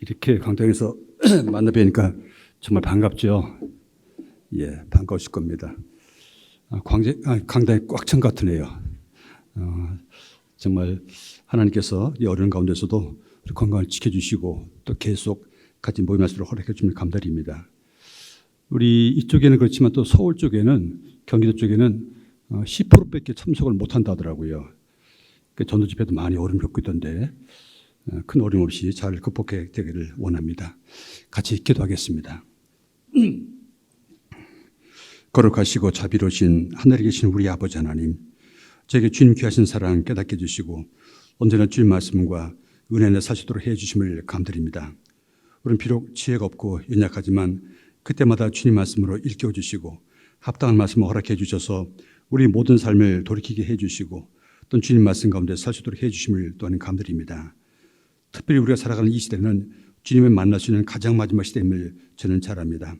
이렇게 강당에서 만나 뵈니까 정말 반갑죠. 예, 반가우실 겁니다. 강당이 꽉 찬 것 같으네요. 정말 하나님께서 이 어려운 가운데서도 우리 건강을 지켜주시고 또 계속 같이 모임할 수 있도록 허락해 주시면 감사드립니다. 우리 이쪽에는 그렇지만 또 서울 쪽에는 경기도 쪽에는 10%밖에 참석을 못한다 하더라고요. 전도 집회도 많이 어려움 겪고 있던데 큰 어려움 없이 잘 극복해 되기를 원합니다. 같이 기도하겠습니다. 거룩하시고 자비로우신 하늘에 계신 우리 아버지 하나님, 저에게 주님 귀하신 사랑 깨닫게 해주시고 언제나 주님 말씀과 은혜를 사시도록 해주심을 감드립니다. 우리는 비록 지혜가 없고 연약하지만 그때마다 주님 말씀으로 일깨워 주시고 합당한 말씀을 허락해 주셔서 우리 모든 삶을 돌이키게 해주시고 또 주님 말씀 가운데 살 수 있도록 해주심을 또한 감드립니다. 특별히 우리가 살아가는 이 시대는 주님을 만날 수 있는 가장 마지막 시대임을 저는 잘 압니다.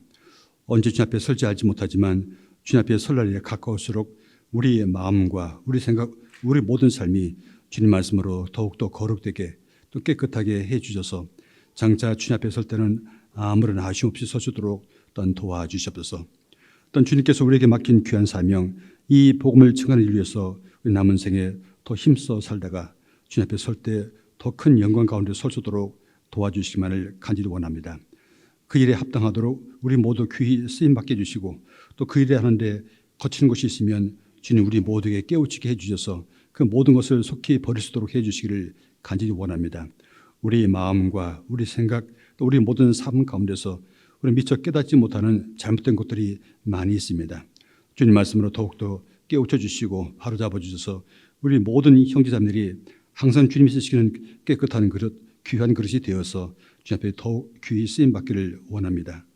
언제 주님 앞에 설지 알지 못하지만 주님 앞에 설 날이 가까울수록 우리의 마음과 우리 생각, 우리 모든 삶이 주님 말씀으로 더욱더 거룩되게 또 깨끗하게 해주셔서 장차 주님 앞에 설 때는 아무런 아쉬움 없이 설 수 있도록 또한 도와주시옵소서. 또한 주님께서 우리에게 맡긴 귀한 사명, 이 복음을 증언하기 위해서 우리 남은 생에 더 힘써 살다가 주님 앞에 설 때 더 큰 영광 가운데 설 수 있도록 도와주시기만을 간절히 원합니다. 그 일에 합당하도록 우리 모두 귀히 쓰임받게 해주시고 또 그 일에 하는데 거치는 것이 있으면 주님 우리 모두에게 깨우치게 해주셔서 그 모든 것을 속히 버릴 수 있도록 해주시기를 간절히 원합니다. 우리 마음과 우리 생각 또 우리 모든 삶 가운데서 우리 미처 깨닫지 못하는 잘못된 것들이 많이 있습니다. 주님 말씀으로 더욱더 깨우쳐 주시고 바로잡아 주셔서 우리 모든 형제자매들이 항상 주님이 쓰시는 깨끗한 그릇, 귀한 그릇이 되어서 주님 앞에 더욱 귀히 쓰임받기를 원합니다.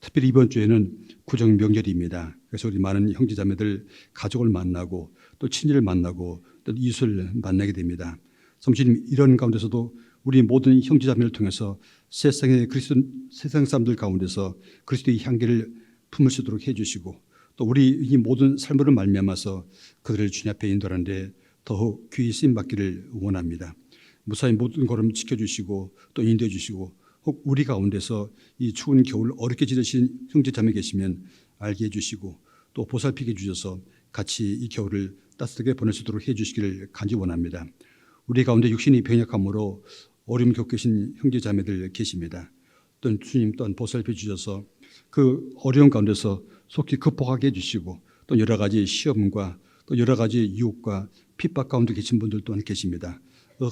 특별히 이번 주에는 구정 명절입니다. 그래서 우리 많은 형제자매들 가족을 만나고 또 친지를 만나고 또 이웃을 만나게 됩니다. 성주님 이런 가운데서도 우리 모든 형제자매를 통해서 세상 사람들 가운데서 그리스도의 향기를 품을 수 있도록 해주시고 또 우리 이 모든 삶으로 말미암아서 그들을 주님 앞에 인도하는데 더욱 귀히 쓰임받기를 원합니다. 무사히 모든 걸음 지켜주시고 또 인도해 주시고 혹 우리 가운데서 이 추운 겨울 어렵게 지내신 형제자매 계시면 알게 해주시고 또 보살피게 해주셔서 같이 이 겨울을 따뜻하게 보낼 수 있도록 해주시기를 간절히 원합니다. 우리 가운데 육신이 병약함으로 어려움 겪고 계신 형제자매들 계십니다. 또 주님 또한 보살펴 주셔서 그 어려운 가운데서 속히 극복하게 해주시고 또 여러 가지 시험과 또 여러 가지 유혹과 핍박 가운데 계신 분들 또한 계십니다.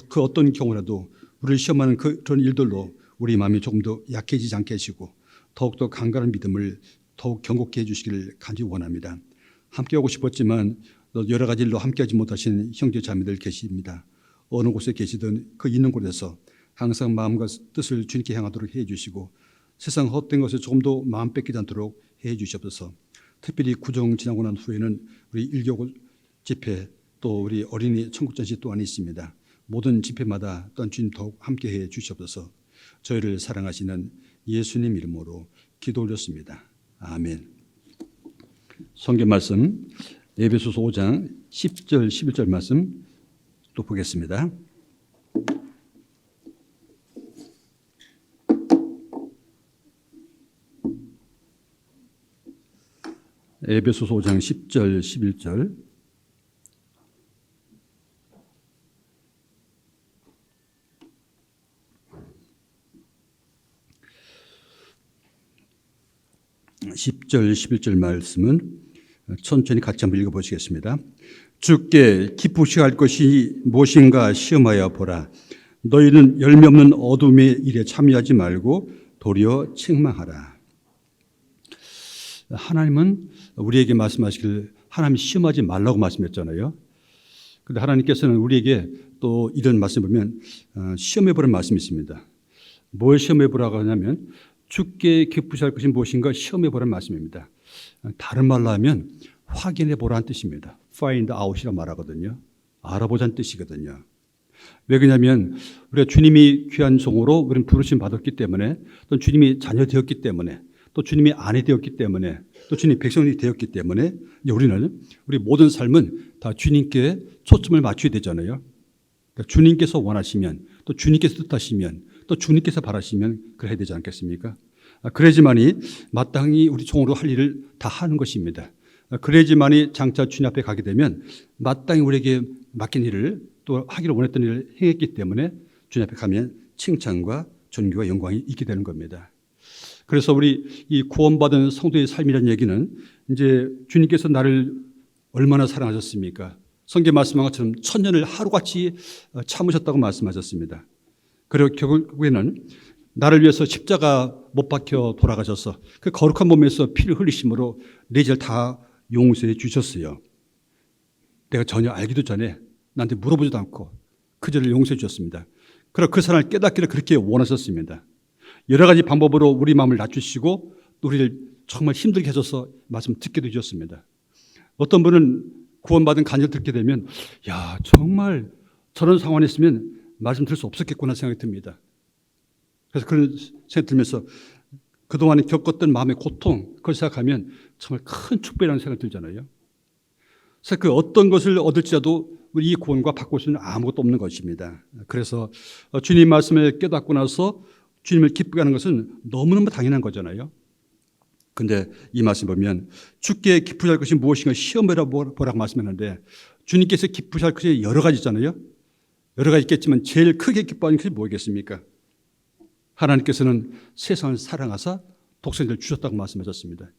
그 어떤 경우라도 우리를 시험하는 그런 일들로 우리 마음이 조금 더 약해지지 않게 하시고 더욱더 강건한 믿음을 더욱 견고케 해주시기를 간절히 원합니다. 함께하고 싶었지만 여러 가지 일로 함께하지 못하신 형제자매들 계십니다. 어느 곳에 계시든 그 있는 곳에서 항상 마음과 뜻을 주님께 향하도록 해주시고 세상 헛된 것에 조금 더 마음 뺏기지 않도록 해주시옵소서. 특별히 구정 지나고 난 후에는 우리 1.25 집회 또 우리 어린이 천국전시 또한 있습니다. 모든 집회마다 또한 주님 더욱 함께해 주시옵소서. 저희를 사랑하시는 예수님 이름으로 기도 올렸습니다. 아멘. 성경 말씀 에베소서 5장 10절 11절 말씀 또 보겠습니다. 에베소서 5장 10절 11절 10절 11절 말씀은 천천히 같이 한번 읽어보시겠습니다. 주께 기쁘시게 할 것이 무엇인가 시험하여 보라. 너희는 열매 없는 어둠의 일에 참여하지 말고 도리어 책망하라. 하나님은 우리에게 말씀하시길 하나님이 시험하지 말라고 말씀했잖아요. 그런데 하나님께서는 우리에게 또 이런 말씀 보면 시험해 보라는 말씀이 있습니다. 뭘 시험해 보라고 하냐면 주께 기쁘시게 할 것이 무엇인가 시험해 보라는 말씀입니다. 다른 말로 하면 확인해 보라는 뜻입니다. find out이라고 말하거든요. 알아보자는 뜻이거든요. 왜 그러냐면 우리가 주님이 귀한 종으로 우리는 부르심 받았기 때문에 또 주님이 자녀 되었기 때문에 또 주님이 아내 되었기 때문에 또 주님 백성이 되었기 때문에 우리는 우리 모든 삶은 다 주님께 초점을 맞춰야 되잖아요. 그러니까 주님께서 원하시면 또 주님께서 뜻하시면 또 주님께서 바라시면 그래야 되지 않겠습니까? 그래야지만이 마땅히 우리 종으로 할 일을 다 하는 것입니다. 그래야지만이 장차 주님 앞에 가게 되면 마땅히 우리에게 맡긴 일을 또 하기를 원했던 일을 행했기 때문에 주님 앞에 가면 칭찬과 존귀와 영광이 있게 되는 겁니다. 그래서 우리 이 구원받은 성도의 삶이라는 얘기는 이제 주님께서 나를 얼마나 사랑하셨습니까? 성경 말씀한 것처럼 천년을 하루같이 참으셨다고 말씀하셨습니다. 그리고 결국에는 나를 위해서 십자가 못 박혀 돌아가셔서 그 거룩한 몸에서 피를 흘리심으로 내 죄를 다 용서해 주셨어요. 내가 전혀 알기도 전에 나한테 물어보지도 않고 그 죄를 용서해 주셨습니다. 그리고 그 사랑을 깨닫기를 그렇게 원하셨습니다. 여러 가지 방법으로 우리 마음을 낮추시고 우리를 정말 힘들게 하셔서 말씀 듣게 해주셨습니다. 어떤 분은 구원받은 간증을 듣게 되면 야 정말 저런 상황에 있으면 말씀 들을 수 없었겠구나 생각이 듭니다. 그래서 그런 생각이 들면서 그동안에 겪었던 마음의 고통 그걸 생각하면 정말 큰 축복이라는 생각이 들잖아요. 그래서 그 어떤 것을 얻을지라도 우리 이 구원과 바꿀 수 있는 아무것도 없는 것입니다. 그래서 주님 말씀을 깨닫고 나서 주님을 기쁘게 하는 것은 너무너무 당연한 거잖아요. 근데 이 말씀 보면 주께 기쁘게 할 것이 무엇인가 시험해라 보라고 말씀했는데 주님께서 기쁘게 할 것이 여러 가지 있잖아요. 여러 가지 있겠지만 제일 크게 기뻐하는 것이 뭐겠습니까? 하나님께서는 세상을 사랑하사 독생자를 주셨다고 말씀하셨습니다.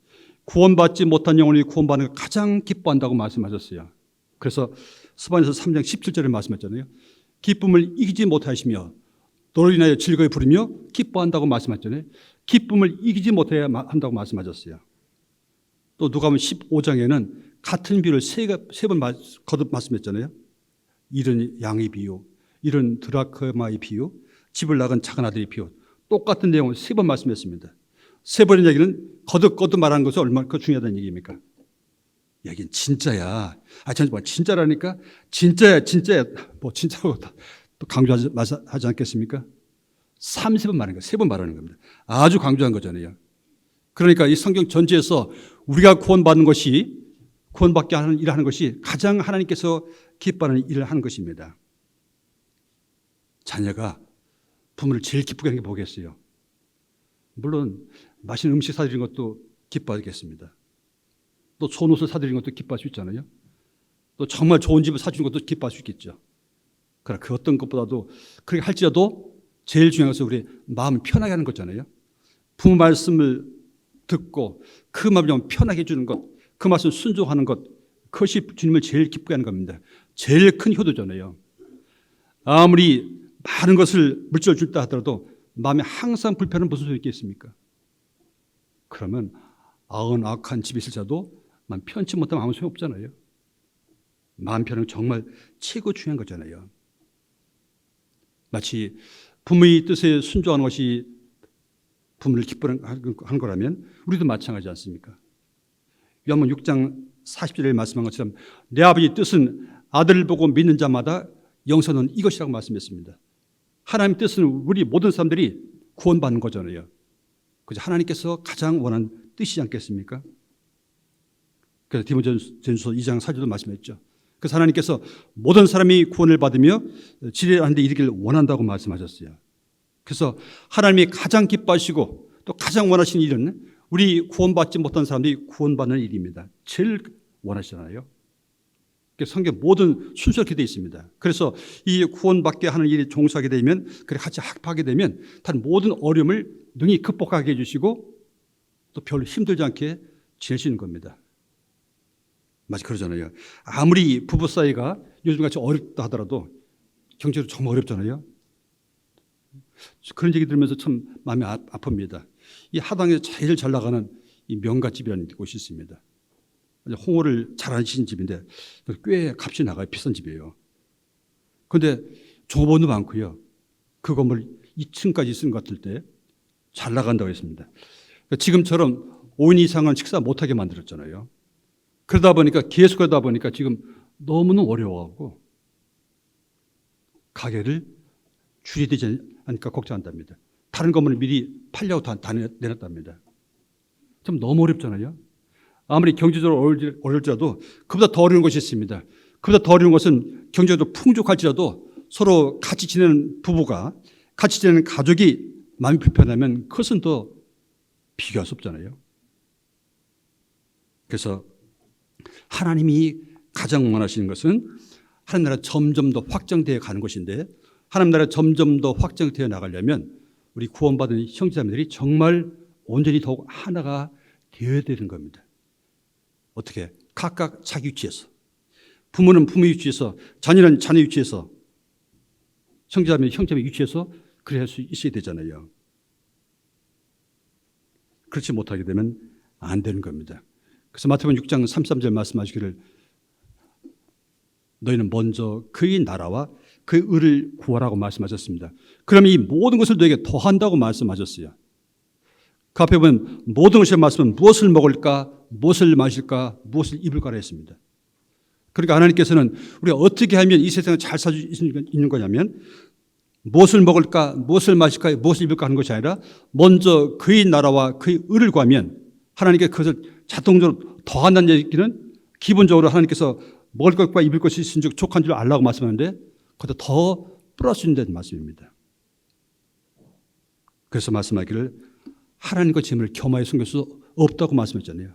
구원받지 못한 영혼이 구원받는 걸 가장 기뻐한다고 말씀하셨어요. 그래서 스바냐서 3장 17절에 말씀했잖아요. 기쁨을 이기지 못하시며 너로 인하여 즐거이 부르며 기뻐한다고 말씀하셨잖아요. 기쁨을 이기지 못해야 한다고 말씀하셨어요. 또 누가복음 15장에는 같은 비유를 세 번 거듭 말씀했잖아요. 이른 양의 비유, 이른 드라크마의 비유, 집을 나간 작은 아들의 비유. 똑같은 내용을 세 번 말씀했습니다. 세 번의 얘기는 거듭 말하는 것이 얼마나 중요하다는 얘기입니까? 여긴 진짜야. 잠시만, 진짜라니까? 진짜야. 뭐, 진짜로 또 강조하지 않겠습니까? 30번 말하는 거예요. 3번 말하는 겁니다. 아주 강조한 거잖아요. 그러니까 이 성경 전체에서 우리가 구원받는 것이, 구원받게 하는 일을 하는 것이 가장 하나님께서 기뻐하는 일을 하는 것입니다. 자녀가 부모를 제일 기쁘게 하는 게 뭐겠어요? 물론, 맛있는 음식 사드리는 것도 기뻐하겠습니다. 또 좋은 옷을 사드리는 것도 기뻐할 수 있잖아요. 또 정말 좋은 집을 사주는 것도 기뻐할 수 있겠죠. 그러나 그 어떤 것보다도 그렇게 할지라도 제일 중요한 것은 우리 마음을 편하게 하는 거잖아요. 부모 말씀을 듣고 그 마음을 편하게 해주는 것, 그 말씀 순종하는 것, 그것이 주님을 제일 기쁘게 하는 겁니다. 제일 큰 효도잖아요. 아무리 많은 것을 물질을 줄다 하더라도 마음에 항상 불편은 무슨 소리 있겠습니까? 그러면 악한 집이 있을지라도 마음 편치 못하면 아무 소용 없잖아요. 마음 편은 정말 최고 중요한 거잖아요. 마치 부모의 뜻에 순종하는 것이 부모를 기뻐하는 거라면 우리도 마찬가지지 않습니까? 요한복음 6장 40절에 말씀한 것처럼 내 아버지의 뜻은 아들을 보고 믿는 자마다 영생은 이것이라고 말씀했습니다. 하나님의 뜻은 우리 모든 사람들이 구원받는 거잖아요. 그래서 하나님께서 가장 원하는 뜻이지 않겠습니까? 그래서 디모데전서 2장 4절도 말씀했죠. 그래서 하나님께서 모든 사람이 구원을 받으며 지혜하는 데 이르기를 원한다고 말씀하셨어요. 그래서 하나님이 가장 기뻐하시고 또 가장 원하시는 일은 우리 구원받지 못한 사람들이 구원받는 일입니다. 제일 원하시잖아요. 성경 모든 순서가 이렇게 되어 있습니다. 그래서 이 구원받게 하는 일에 종사하게 되면, 그래 같이 합하게 되면 다른 모든 어려움을 능히 극복하게 해주시고 또 별로 힘들지 않게 지낼 수 있는 겁니다. 마치 그러잖아요. 아무리 부부 사이가 요즘같이 어렵다 하더라도 경제로 정말 어렵잖아요. 그런 얘기 들으면서 참 마음이 아픕니다. 이 하당에서 제일 잘 나가는 이 명가집이라는 곳이 있습니다. 홍어를 잘 하시는 집인데 꽤 값이 나가요. 비싼 집이에요. 그런데 종업원도 많고요. 그 건물 2층까지 쓰는 것 같을 때 잘 나간다고 했습니다. 지금처럼 5인 이상은 식사 못하게 만들었잖아요. 그러다 보니까 계속 하다 보니까 지금 너무너무 어려워하고 가게를 줄이되지 않으니까 걱정한답니다. 다른 건물을 미리 팔려고 다 내놨답니다. 좀 너무 어렵잖아요. 아무리 경제적으로 어려울지라도 그보다 더 어려운 것이 있습니다. 그보다 더 어려운 것은 경제적으로 풍족할지라도 서로 같이 지내는 부부가 같이 지내는 가족이 마음이 불편하면 그것은 더 비교할 수 없잖아요. 그래서 하나님이 가장 원하시는 것은 하나님 나라 점점 더 확장되어 가는 것인데, 하나님 나라 점점 더 확장되어 나가려면 우리 구원받은 형제자매들이 정말 온전히 더욱 하나가 되어야 되는 겁니다. 어떻게? 각각 자기 위치에서, 부모는 부모 위치에서, 자녀는 자녀 위치에서, 형제자매 위치에서 그래야 할 수 있어야 되잖아요. 그렇지 못하게 되면 안 되는 겁니다. 그래서 마태복음 6장 33절 말씀하시기를 너희는 먼저 그의 나라와 그의 의를 구하라고 말씀하셨습니다. 그러면 이 모든 것을 너에게 더한다고 말씀하셨어요. 그 앞에 보면 모든 것의 말씀은 무엇을 먹을까, 무엇을 마실까, 무엇을 입을까라 했습니다. 그러니까 하나님께서는 우리가 어떻게 하면 이 세상을 잘 살 수 있는 거냐면, 무엇을 먹을까, 무엇을 마실까, 무엇을 입을까 하는 것이 아니라 먼저 그의 나라와 그의 의를 구하면 하나님께 그것을 자동적으로 더한다는 얘기는 기본적으로 하나님께서 먹을 것과 입을 것이 있은 즉 족한 줄 알라고 말씀하는데, 그것도 더 플러스 준다는 말씀입니다. 그래서 말씀하기를 하나님과 재물을 겸하여 섬길 수 없다고 말씀했잖아요.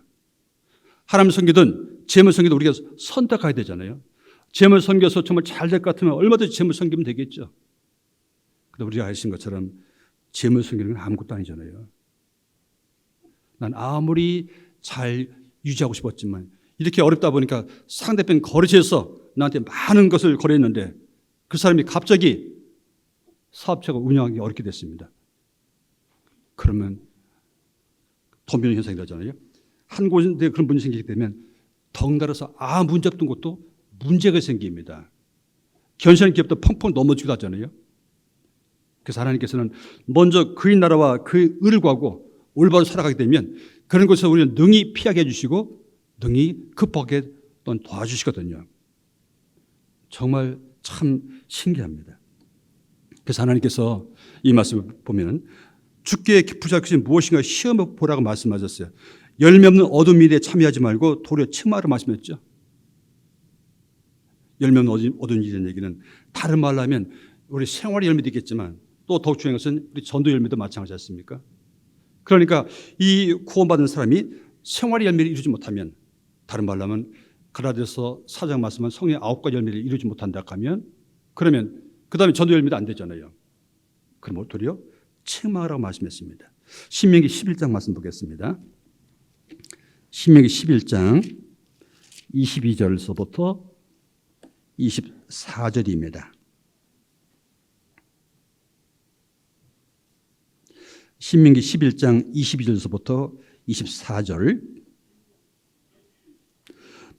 하나님 섬기든 재물 섬기든 우리가 선택해야 되잖아요. 재물 섬겨서 정말 잘 될 것 같으면 얼마든지 재물 섬기면 되겠죠. 그런데 우리가 아시는 것처럼 재물 섬기는 건 아무것도 아니잖아요. 난 아무리 잘 유지하고 싶었지만 이렇게 어렵다 보니까 상대편 거래처에서 나한테 많은 것을 거래했는데 그 사람이 갑자기 사업체가 운영하기 어렵게 됐습니다. 그러면 덤비는 현상이 나잖아요. 한 곳에 그런 문제가 생기게 되면 덩달아서 문제 없던 것도 문제가 생깁니다. 견실한 기업도 펑펑 넘어지기도 하잖아요. 그래서 하나님께서는 먼저 그의 나라와 그의 의를 구하고 올바로 살아가게 되면 그런 것을 우리는 능히 피하게 해주시고 능히 극복하게 또 도와주시거든요. 정말 참 신기합니다. 그래서 하나님께서 이 말씀을 보면 주께 부자할 것이 무엇인가 시험해 보라고 말씀하셨어요. 열매 없는 어두운 일에 참여하지 말고 도리어 침하라 말씀했죠. 열매 없는 어두운 일이라는 얘기는 다른 말로 하면 우리 생활의 열매도 있겠지만 또 더욱 중요한 것은 우리 전도 열매도 마찬가지 않습니까? 그러니까 이 구원받은 사람이 생활의 열매를 이루지 못하면, 다른 말로 하면 갈라디아서 4장 말씀은 성령의 9가지 열매를 이루지 못한다 하면, 그러면 그 다음에 전도 열매도 안 되잖아요. 그럼 도리어 책망하라고 말씀했습니다. 신명기 11장 말씀 보겠습니다. 신명기 11장 22절서부터 24절입니다. 신명기 11장 22절서부터 24절.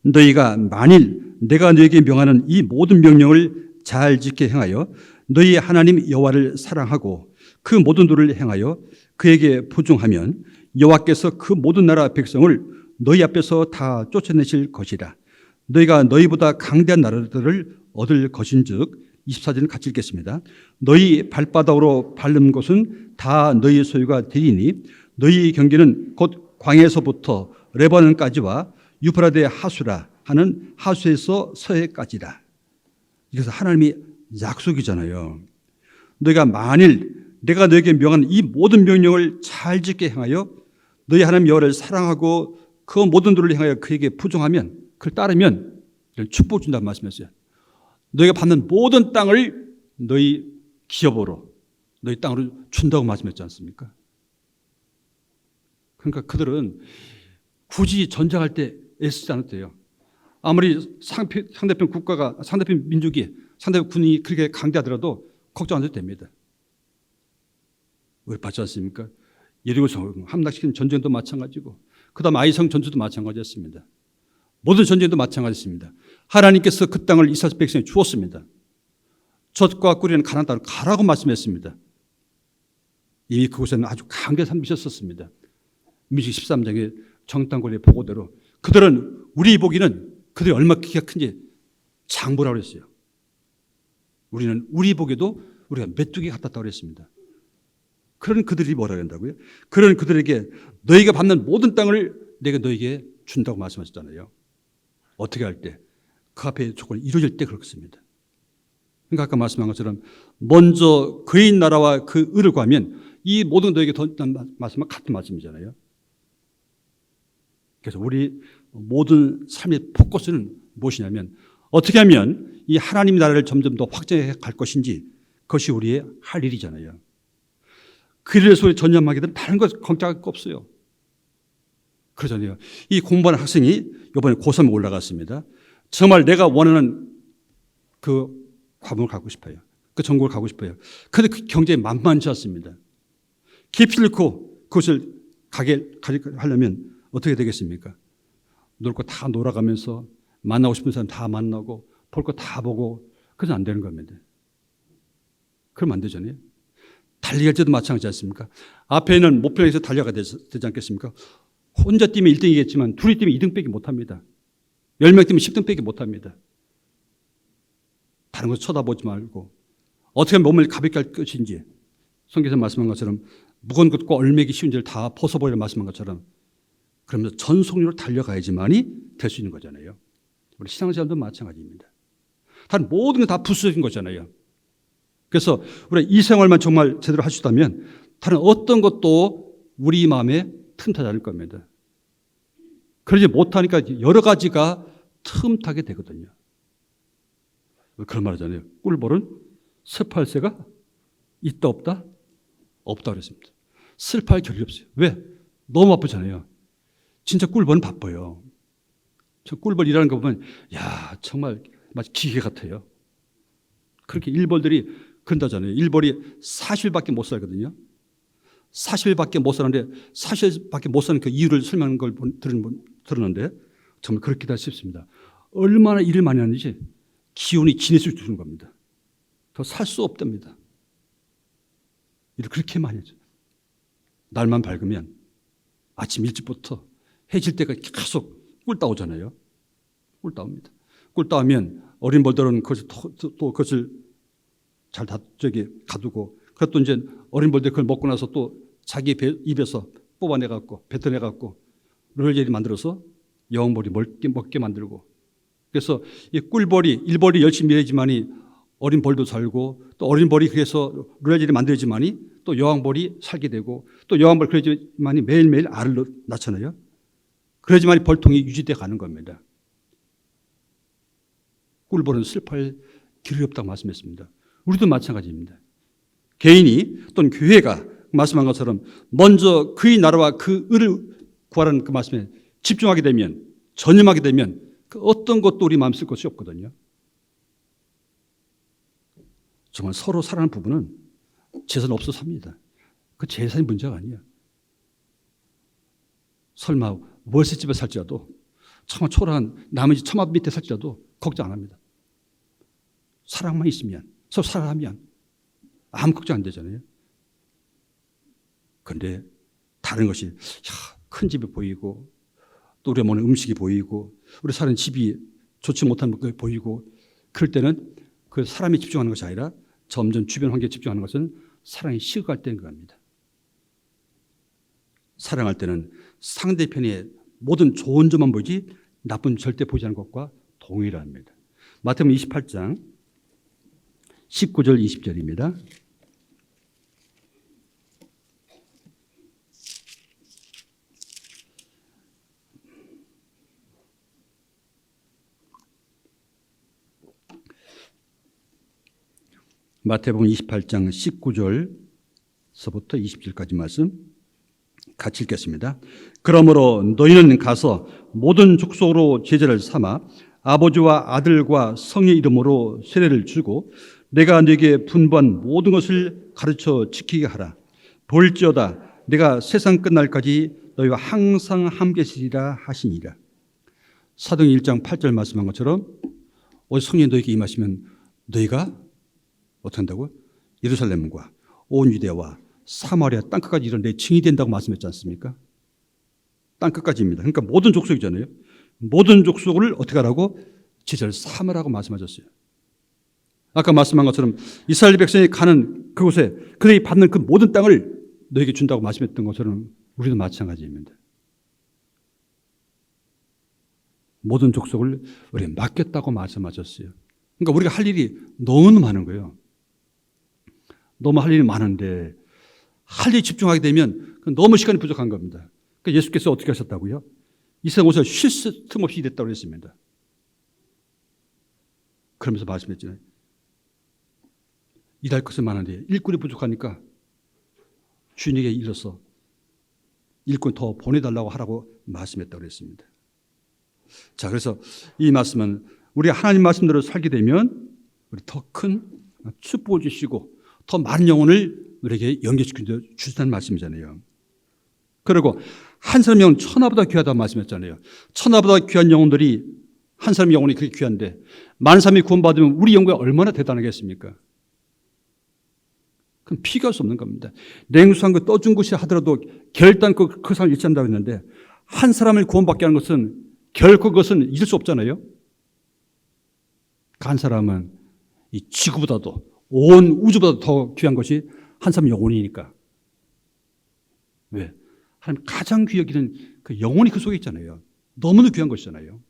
너희가 만일 내가 너희에게 명하는 이 모든 명령을 잘 지켜 행하여 너희 하나님 여호와를 사랑하고 그 모든 도를 행하여 그에게 복종하면 여호와께서 그 모든 나라 백성을 너희 앞에서 다 쫓아내실 것이라. 너희가 너희보다 강대한 나라들을 얻을 것인즉 24절은 같이 읽겠습니다. 너희 발바닥으로 밟는 곳은 다 너희 소유가 되리니 너희 경계는 곧 광야에서부터 레바논까지와 유프라데 하수라 하는 하수에서 서해까지라. 이것은 하나님이 약속이잖아요. 너희가 만일 내가 너에게 명한 이 모든 명령을 잘 지켜 행하여 너희 하나님 여호와를 사랑하고 그 모든 도를 행하여 그에게 부종하면, 그를 따르면 축복 준다는 말씀이었어요. 너희가 받는 모든 땅을 너희 기업으로, 너희 땅으로 준다고 말씀했지 않습니까? 그러니까 그들은 굳이 전쟁할 때 애쓰지 않았대요. 아무리 상대편 국가가, 상대편 민족이, 상대편 군이 그렇게 강대하더라도 걱정 안 해도 됩니다. 왜 받지 않습니까? 예리고성 함락시킨 전쟁도 마찬가지고, 그 다음 아이성 전투도 마찬가지였습니다. 모든 전쟁도 마찬가지였습니다. 하나님께서 그 땅을 이스라엘 백성에 주었습니다. 젖과 꿀이는 가나안 땅으로 가라고 말씀했습니다. 이미 그곳에는 아주 강대한 삶이 있었습니다. 민수기 13장의 정탐꾼의 보고대로 그들은, 우리 보기는 그들이 얼마나 키가 큰지 장보라고 그랬어요. 우리는 우리 보기에도 우리가 메뚜기 같았다고 그랬습니다. 그런 그들이 뭐라고 한다고요? 그런 그들에게 너희가 받는 모든 땅을 내가 너희에게 준다고 말씀하셨잖아요. 어떻게 할 때? 그 앞에 조건이 이루어질 때 그렇습니다. 그러니까 아까 말씀한 것처럼 먼저 그의 나라와 그 의를 구하면 이 모든 너에게 더 말씀은 같은 말씀이잖아요. 그래서 우리 모든 삶의 포커스는 무엇이냐면 어떻게 하면 이 하나님 나라를 점점 더 확장해 갈 것인지 그것이 우리의 할 일이잖아요. 그 일에 소리 전념하게 되면 다른 것 걱정할 거 없어요. 그러잖아요. 이 공부하는 학생이 이번에 고3에 올라갔습니다. 정말 내가 원하는 그 과목을 가고 싶어요. 그 전공을 가고 싶어요. 그런데 그 경쟁이 만만치 않습니다. 기필 잃고 그것을 하려면 어떻게 되겠습니까? 놀 거 다 놀아가면서 만나고 싶은 사람 다 만나고 볼 거 다 보고 그래서 안 되는 겁니다. 그러면 안 되잖아요. 달리기 할 때도 마찬가지지 않습니까? 앞에 있는 목표에서 달려가야 되지 않겠습니까? 혼자 뛰면 1등이겠지만 둘이 뛰면 2등 빼기 못합니다. 10명 뛰면 10등 빼기 못합니다. 다른 거 쳐다보지 말고 어떻게 하면 몸을 가볍게 할 것인지 성경에서 말씀한 것처럼 무거운 것과 얼매기 쉬운 죄를 다 벗어버리라 말씀한 것처럼 그러면서 전속력으로 달려가야지만이 될 수 있는 거잖아요. 우리 신앙생활도 마찬가지입니다. 다른 모든 게 다 부수적인 거잖아요. 그래서 우리가 이 생활만 정말 제대로 할 수 있다면 다른 어떤 것도 우리 마음에 틈타지 않을 겁니다. 그러지 못하니까 여러 가지가 틈타게 되거든요. 그런 말 하잖아요. 꿀벌은 슬퍼할 새가 있다 없다? 없다 그랬습니다. 슬퍼할 겨를이 없어요. 왜? 너무 바쁘잖아요. 진짜 꿀벌은 바빠요. 저 꿀벌 일하는 거 보면 야 정말 마치 기계 같아요. 그렇게 일벌들이 그런다잖아요. 일벌이 40일밖에 못 살거든요. 40일밖에 못 사는데 40일밖에 못 사는 그 이유를 설명하는 걸 들었는데 정말 그렇게다 싶습니다. 얼마나 일을 많이 하는지 기운이 지내줄 주는 겁니다. 더 살 수 없답니다. 일을 그렇게 많이 하죠. 날만 밝으면 아침 일찍부터 해질 때가 계속 꿀 따오잖아요. 꿀 따옵니다. 꿀 따오면 어린 벌들은 또 그것을 잘 가두고 그것도 이제 어린 벌들 그걸 먹고 나서 또 자기 입에서 뽑아내갖고 뱉어내갖고 롤jel리 만들어서 여왕벌이 먹게 만들고 그래서 이 꿀벌이 일벌이 열심히 일하지만이 어린 벌도 살고 또 어린 벌이 그래서 롤jel리 만들지만이 또 여왕벌이 살게 되고 또 여왕벌 그러지만이 매일매일 알을 낳잖아요. 그러지만이 벌통이 유지돼 가는 겁니다. 꿀벌은 슬퍼할 길이 없다고 말씀했습니다. 우리도 마찬가지입니다. 개인이 또는 교회가 말씀한 것처럼 먼저 그의 나라와 그 의를 구하라는 그 말씀에 집중하게 되면 전념하게 되면 그 어떤 것도 우리 마음 쓸 것이 없거든요. 정말 서로 사랑하는 부부는 재산 없어서 삽니다. 그 재산이 문제가 아니에요. 설마 월세집에 살지라도 정말 초라한 남의 집 처마 밑에 살지라도 걱정 안 합니다. 사랑만 있으면 서로 사랑하면 아무 걱정 안 되잖아요. 그런데 다른 것이 큰 집이 보이고 또 우리가 먹는 음식이 보이고 우리 사는 집이 좋지 못한 것이 보이고 그럴 때는 그 사람이 집중하는 것이 아니라 점점 주변 환경에 집중하는 것은 사랑이 식어갈 때인 겁니다. 사랑할 때는 상대편의 모든 좋은 점만 보지 나쁜 절대 보지 않는 것과 동일합니다. 마태복음 28장 19절 20절입니다. 마태복음 28장 19절서부터 20절까지 말씀 같이 읽겠습니다. 그러므로 너희는 가서 모든 족속으로 제자를 삼아 아버지와 아들과 성의 이름으로 세례를 주고 내가 네게 분부한 모든 것을 가르쳐 지키게 하라. 볼지어다 내가 세상 끝날까지 너희와 항상 함께 있으리라 하시니라. 사도행 1장 8절 말씀한 것처럼 성령이 너희에게 임하시면 너희가 어떻게 한다고요? 예루살렘과 온 유대와 사마리아 땅끝까지 이런 내 증인이 된다고 말씀했지 않습니까? 땅끝까지입니다. 그러니까 모든 족속이잖아요. 모든 족속을 어떻게 하라고? 제자를 삼으라고 말씀하셨어요. 아까 말씀한 것처럼 이스라엘 백성이 가는 그곳에 그들이 받는 그 모든 땅을 너에게 준다고 말씀했던 것처럼 우리도 마찬가지입니다. 모든 족속을 우리에게 맡겼다고 말씀하셨어요. 그러니까 우리가 할 일이 너무 많은 거예요. 너무 할 일이 많은데 할 일에 집중하게 되면 너무 시간이 부족한 겁니다. 그러니까 예수께서 어떻게 하셨다고요? 이 세상 오셔서 쉴 틈 없이 일했다고 했습니다. 그러면서 말씀했잖아요. 일할 것은 많은데 일꾼이 부족하니까 주인에게 일러서 일꾼 더 보내달라고 하라고 말씀했다고 그랬습니다. 자, 그래서 이 말씀은 우리 하나님 말씀대로 살게 되면 우리 더 큰 축복을 주시고 더 많은 영혼을 우리에게 연결시켜 주시다는 말씀이잖아요. 그리고 한 사람 영혼 천하보다 귀하다고 말씀했잖아요. 천하보다 귀한 영혼들이 한 사람 영혼이 그렇게 귀한데 많은 사람이 구원받으면 우리 영혼이 얼마나 대단하겠습니까? 그건 비교할 수 없는 겁니다. 냉수한 거 떠준 것이 하더라도 결단코 그 사람을 잃지 않는다고 했는데 한 사람을 구원받게 하는 것은 결코 그것은 잊을 수 없잖아요. 한 사람은 이 지구보다도 온 우주보다 더 귀한 것이 한 사람의 영혼이니까. 왜? 하나님 가장 귀히 여기는 그 영혼이 그 속에 있잖아요. 너무나 귀한 것이잖아요.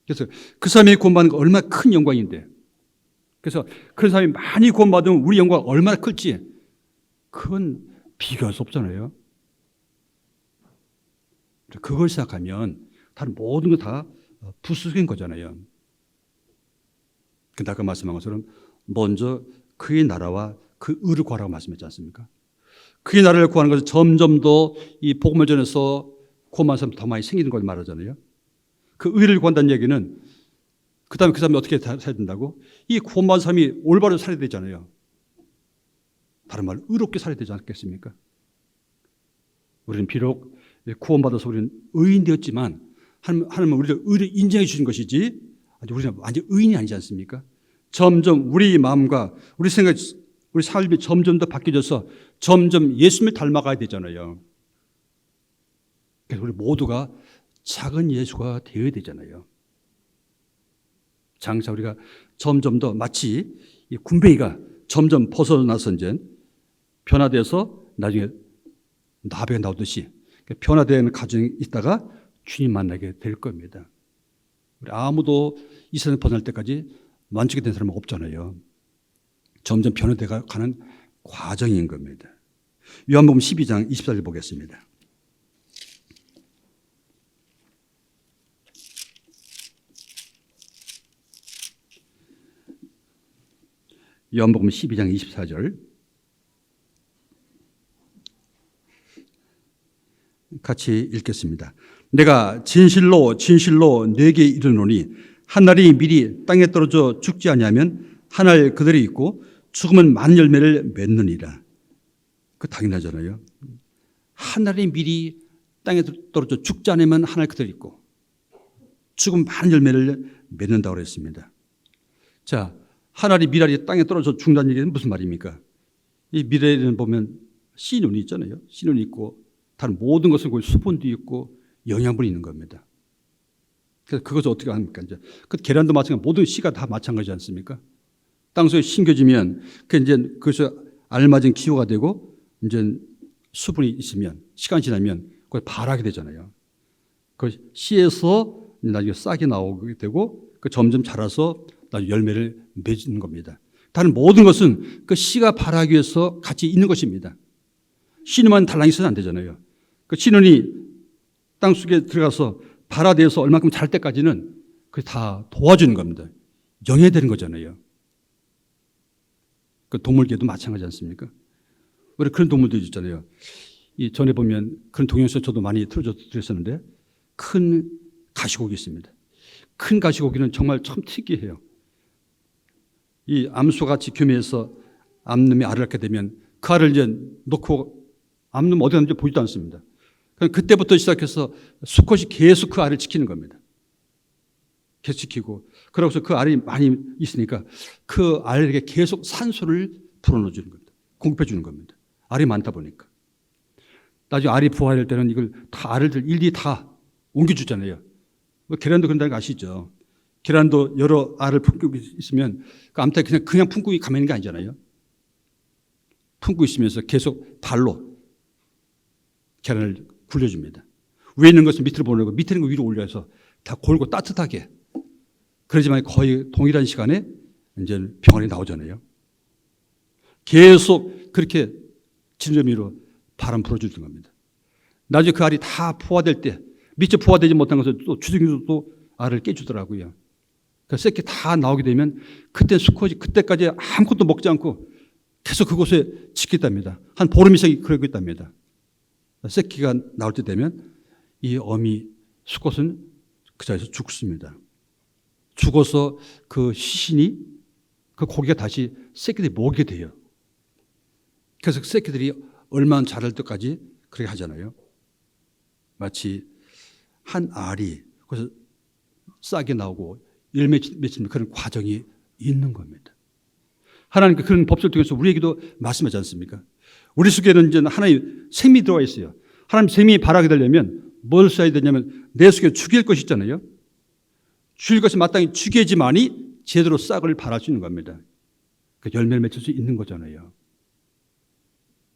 그래서 그 사람이 구원받는 거 얼마나 큰 영광인데. 그래서 그 사람이 많이 구원받으면 우리 영광이 얼마나 클지 그건 비교할 수 없잖아요. 그걸 생각하면 다른 모든 거 다 부수적인 거잖아요. 근데 아까 말씀한 것처럼 먼저 그의 나라와 그 의를 구하라고 말씀했지 않습니까? 그의 나라를 구하는 것은 점점 더 이 복음을 전해서 구원받는 사람이 더 많이 생기는 걸 말하잖아요. 그 의를 구한다는 얘기는 그 다음에 그 사람이 어떻게 살아야 된다고? 이 구원받은 사람이 올바로 살아야 되잖아요. 다른 말로 의롭게 살아야 되지 않겠습니까? 우리는 비록 구원받아서 우리는 의인 되었지만 하나님은 우리를 의를 인정해 주신 것이지 우리는 완전 의인이 아니지 않습니까? 점점 우리 마음과 우리 생각, 우리 삶이 점점 더 바뀌어져서 점점 예수님을 닮아가야 되잖아요. 그래서 우리 모두가 작은 예수가 되어야 되잖아요. 장차 우리가 점점 더 마치 이 군뱅이가 점점 벗어나서 이제 변화돼서 나중에 나비가 나오듯이 변화되는 과정이 있다가 주님 만나게 될 겁니다. 우리 아무도 이 세상에 벗어날 때까지 만족이 된 사람은 없잖아요. 점점 변화돼 가는 과정인 겁니다. 요한복음 12장 24절 보겠습니다. 요한복음 12장 24절 같이 읽겠습니다. 내가 진실로 진실로 네게 이르노니 한 알이 미리 땅에 떨어져 죽지 아니하면 한 알 그대로 있고 죽으면 많은 열매를 맺느니라. 그 당연하잖아요. 한 알이 미리 땅에 떨어져 죽지 않으면 한 알 그대로 있고 죽으면 많은 열매를 맺는다고 그랬습니다. 자, 한 알이 미랄이 땅에 떨어져 죽는다는 얘기는 무슨 말입니까? 이 미랄에는 보면 씨눈이 있잖아요. 씨눈이 있고 다른 모든 것은 거기 수분도 있고 영양분이 있는 겁니다. 그래서 그것을 어떻게 합니까? 이제 그 계란도 마찬가지, 모든 씨가 다 마찬가지지 않습니까? 땅속에 심겨지면 그 이제 그것이 알맞은 기후가 되고 이제 수분이 있으면 시간 지나면 그걸 발하게 되잖아요. 그 씨에서 나중에 싹이 나오게 되고 그 점점 자라서 나중에 열매를 맺는 겁니다. 다른 모든 것은 그 씨가 발하기 위해서 같이 있는 것입니다. 씨는만 달랑 있어서는 안 되잖아요. 그 씨눈이 땅속에 들어가서 발화되어서 얼마큼 잘 때까지는 그게 다 도와주는 겁니다. 영해되는 거잖아요. 그 동물계도 마찬가지 않습니까? 우리 그런 동물들이 있잖아요. 이 전에 보면 그런 동영상 저도 많이 틀어드렸었는데 큰 가시고기 있습니다. 큰 가시고기는 정말 참 특이해요. 이 암소같이 교미해서 암놈이 알을 낳게 되면 그 알을 이제 놓고 암놈 어디 갔는지 보지도 않습니다. 그때부터 시작해서 수컷이 계속 그 알을 지키는 겁니다. 계속 지키고 그러고서 그 알이 많이 있으니까 그 알에게 계속 산소를 불어넣어 주는 겁니다. 공급해 주는 겁니다. 알이 많다 보니까. 나중에 알이 부화할 때는 이걸 다 알을 일일이 다 옮겨주잖아요. 계란도 그런다는 거 아시죠? 계란도 여러 알을 품고 있으면 그 암탉이 그냥 품고 가만히 있는 게 아니잖아요. 품고 있으면서 계속 발로 계란을 굴려줍니다. 위에 있는 것을 밑으로 보내고 밑에 있는 거 위로 올려서 다 골고 따뜻하게 그러지만 거의 동일한 시간에 이제 병원에 나오잖아요. 계속 그렇게 진저미로 바람 불어주던 겁니다. 나중에 그 알이 다 포화될 때, 미처 포화되지 못한 것을 또 주둥이로 또 알을 깨주더라고요. 그 새끼 다 나오게 되면 그때 수컷이 그때까지 아무것도 먹지 않고 계속 그곳에 지켰답니다. 한 보름 이상 그러고 있답니다. 새끼가 나올 때 되면 이 어미 수컷은 그 자리에서 죽습니다. 죽어서 그 시신이 그 고기가 다시 새끼들이 먹게 돼요. 그래서 새끼들이 얼마나 자랄 때까지 그렇게 하잖아요. 마치 한 알이 그래서 싹이 나오고 열매 맺히는 그런 과정이 있는 겁니다. 하나님께 그런 법칙을 통해서 우리에게도 말씀하지 않습니까? 우리 속에는 이제 하나님 생명이 들어와 있어요. 하나님 생명이 발하게 되려면 뭘 써야 되냐면 내 속에 죽일 것이 있잖아요. 죽일 것이 마땅히 죽여야지만이 제대로 싹을 발할 수 있는 겁니다. 그 열매를 맺힐 수 있는 거잖아요.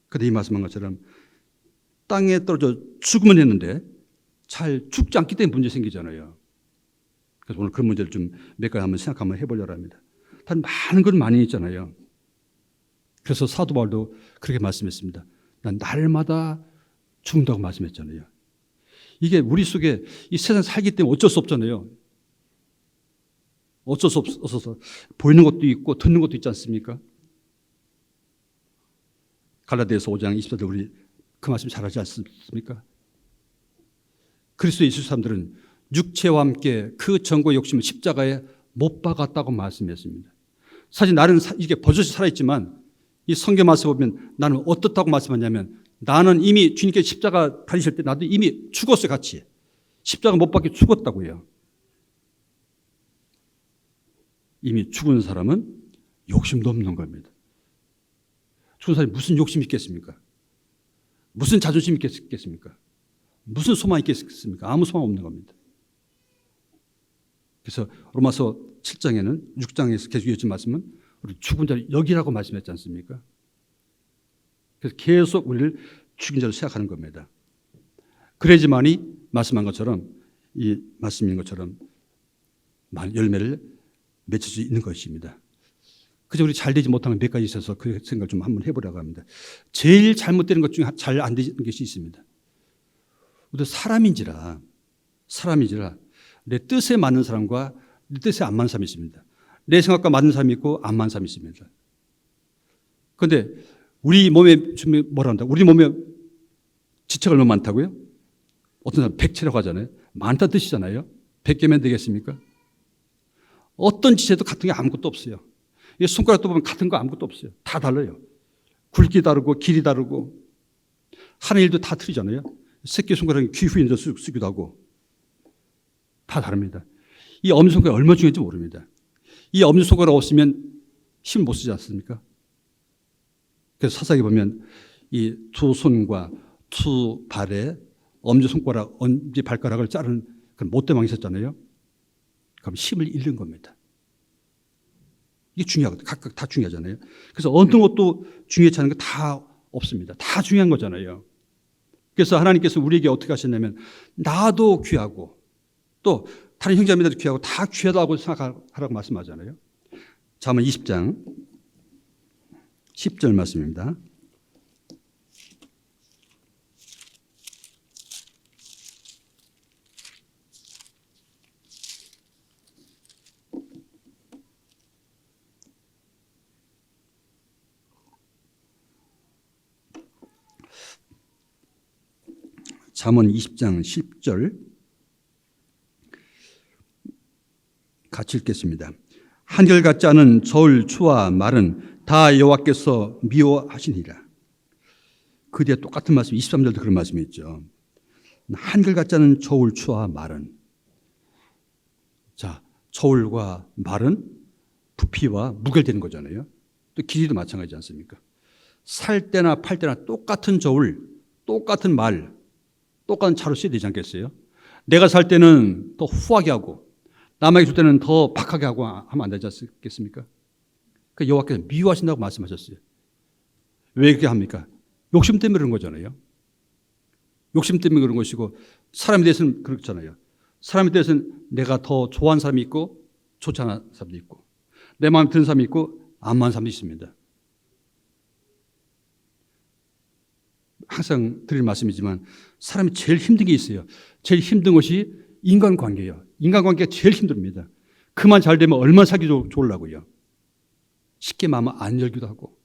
그런데 이 말씀한 것처럼 땅에 떨어져 죽으면 했는데 잘 죽지 않기 때문에 문제 생기잖아요. 그래서 오늘 그런 문제를 좀 몇 가지 한번 생각 한번 해보려고 합니다. 단 많은 건 많이 있잖아요. 그래서 사도 바울도 그렇게 말씀했습니다. 난 날마다 죽는다고 말씀했잖아요. 이게 우리 속에 이 세상 살기 때문에 어쩔 수 없잖아요. 어쩔 수 없어서 보이는 것도 있고 듣는 것도 있지 않습니까? 갈라디아서 5장 24절 우리 그 말씀 잘하지 않습니까? 그리스도 예수 사람들은 육체와 함께 그 정과 욕심을 십자가에 못 박았다고 말씀했습니다. 사실 나는 이게 버젓이 살아있지만 이 성경 말씀 보면 나는 어떻다고 말씀하냐면 나는 이미 주님께 십자가 달리실 때 나도 이미 죽었어요. 같이. 십자가 못 박혀 죽었다고요. 이미 죽은 사람은 욕심도 없는 겁니다. 죽은 사람이 무슨 욕심이 있겠습니까? 무슨 자존심이 있겠습니까? 무슨 소망이 있겠습니까? 아무 소망 없는 겁니다. 그래서 로마서 7장에는 6장에서 계속 이어진 말씀은 우리 죽은 자를 여기라고 말씀했지 않습니까? 그래서 계속 우리를 죽인 자로 생각하는 겁니다. 그래야지만이 말씀한 것처럼 이 말씀인 것처럼 열매를 맺을 수 있는 것입니다. 그저 우리 잘 되지 못하는 몇 가지 있어서 그 생각을 좀 한번 해보려고 합니다. 제일 잘못되는 것 중에 잘 안 되는 것이 있습니다. 우리도 사람인지라 내 뜻에 맞는 사람과 내 뜻에 안 맞는 사람이 있습니다. 내 생각과 맞는 사람이 있고 안 맞는 사람이 있습니다. 그런데 우리 몸에 뭐라 한다? 우리 몸에 지체가 얼마나 많다고요? 어떤 사람 백체라고 하잖아요. 많다는 뜻이잖아요. 100개면 되겠습니까? 어떤 지체도 같은 게 아무것도 없어요. 손가락도 보면 같은 거 아무것도 없어요. 다 달라요. 굵기 다르고 길이 다르고 하는 일도 다 틀리잖아요. 새끼 손가락이 귀 후에 쓰기도 하고 다 다릅니다. 이 엄지손가락이 얼마나 중요한지 모릅니다. 이 엄지손가락 없으면 힘을 못 쓰지 않습니까? 그래서 사사기 보면 이 두 손과 두 발에 엄지손가락, 엄지발가락을 자르는 그런 못대망이 있었잖아요. 그럼 힘을 잃는 겁니다. 이게 중요하거든요. 각각 다 중요하잖아요. 그래서 어느 것도 중요치 않은 거 다 없습니다. 다 중요한 거잖아요. 그래서 하나님께서 우리에게 어떻게 하셨냐면 나도 귀하고 또 다른 형제자매도 귀하고 다 귀하다고 생각하라고 말씀하잖아요. 잠언 20장 10절 말씀입니다. 잠언 20장 10절 같이 읽겠습니다. 한결같지 않은 저울 추와 말은 다 여호와께서 미워하시니라. 그 뒤에 똑같은 말씀 23절도 그런 말씀이 있죠. 한결같지 않은 저울 추와 말은, 자, 저울과 말은 부피와 무결되는 거잖아요. 또 길이도 마찬가지지 않습니까? 살 때나 팔 때나 똑같은 저울, 똑같은 말, 똑같은 차로 써야 되지 않겠어요? 내가 살 때는 더 후하게 하고 남에게 줄 때는 더 박하게 하고 하면 안 되지 않겠습니까? 그 여호와께서 미워하신다고 말씀하셨어요. 왜 그렇게 합니까? 욕심 때문에 그런 거잖아요. 욕심 때문에 그런 것이고 사람에 대해서는 그렇잖아요. 사람에 대해서는 내가 더 좋아하는 사람이 있고 좋지 않은 사람도 있고, 내 마음에 드는 사람이 있고 안 맞는 사람도 있습니다. 항상 드릴 말씀이지만 사람이 제일 힘든 게 있어요. 제일 힘든 것이 인간관계예요. 인간관계가 제일 힘듭니다. 그만 잘 되면 얼마나 살기 좋으려고요. 쉽게 마음을 안 열기도 하고,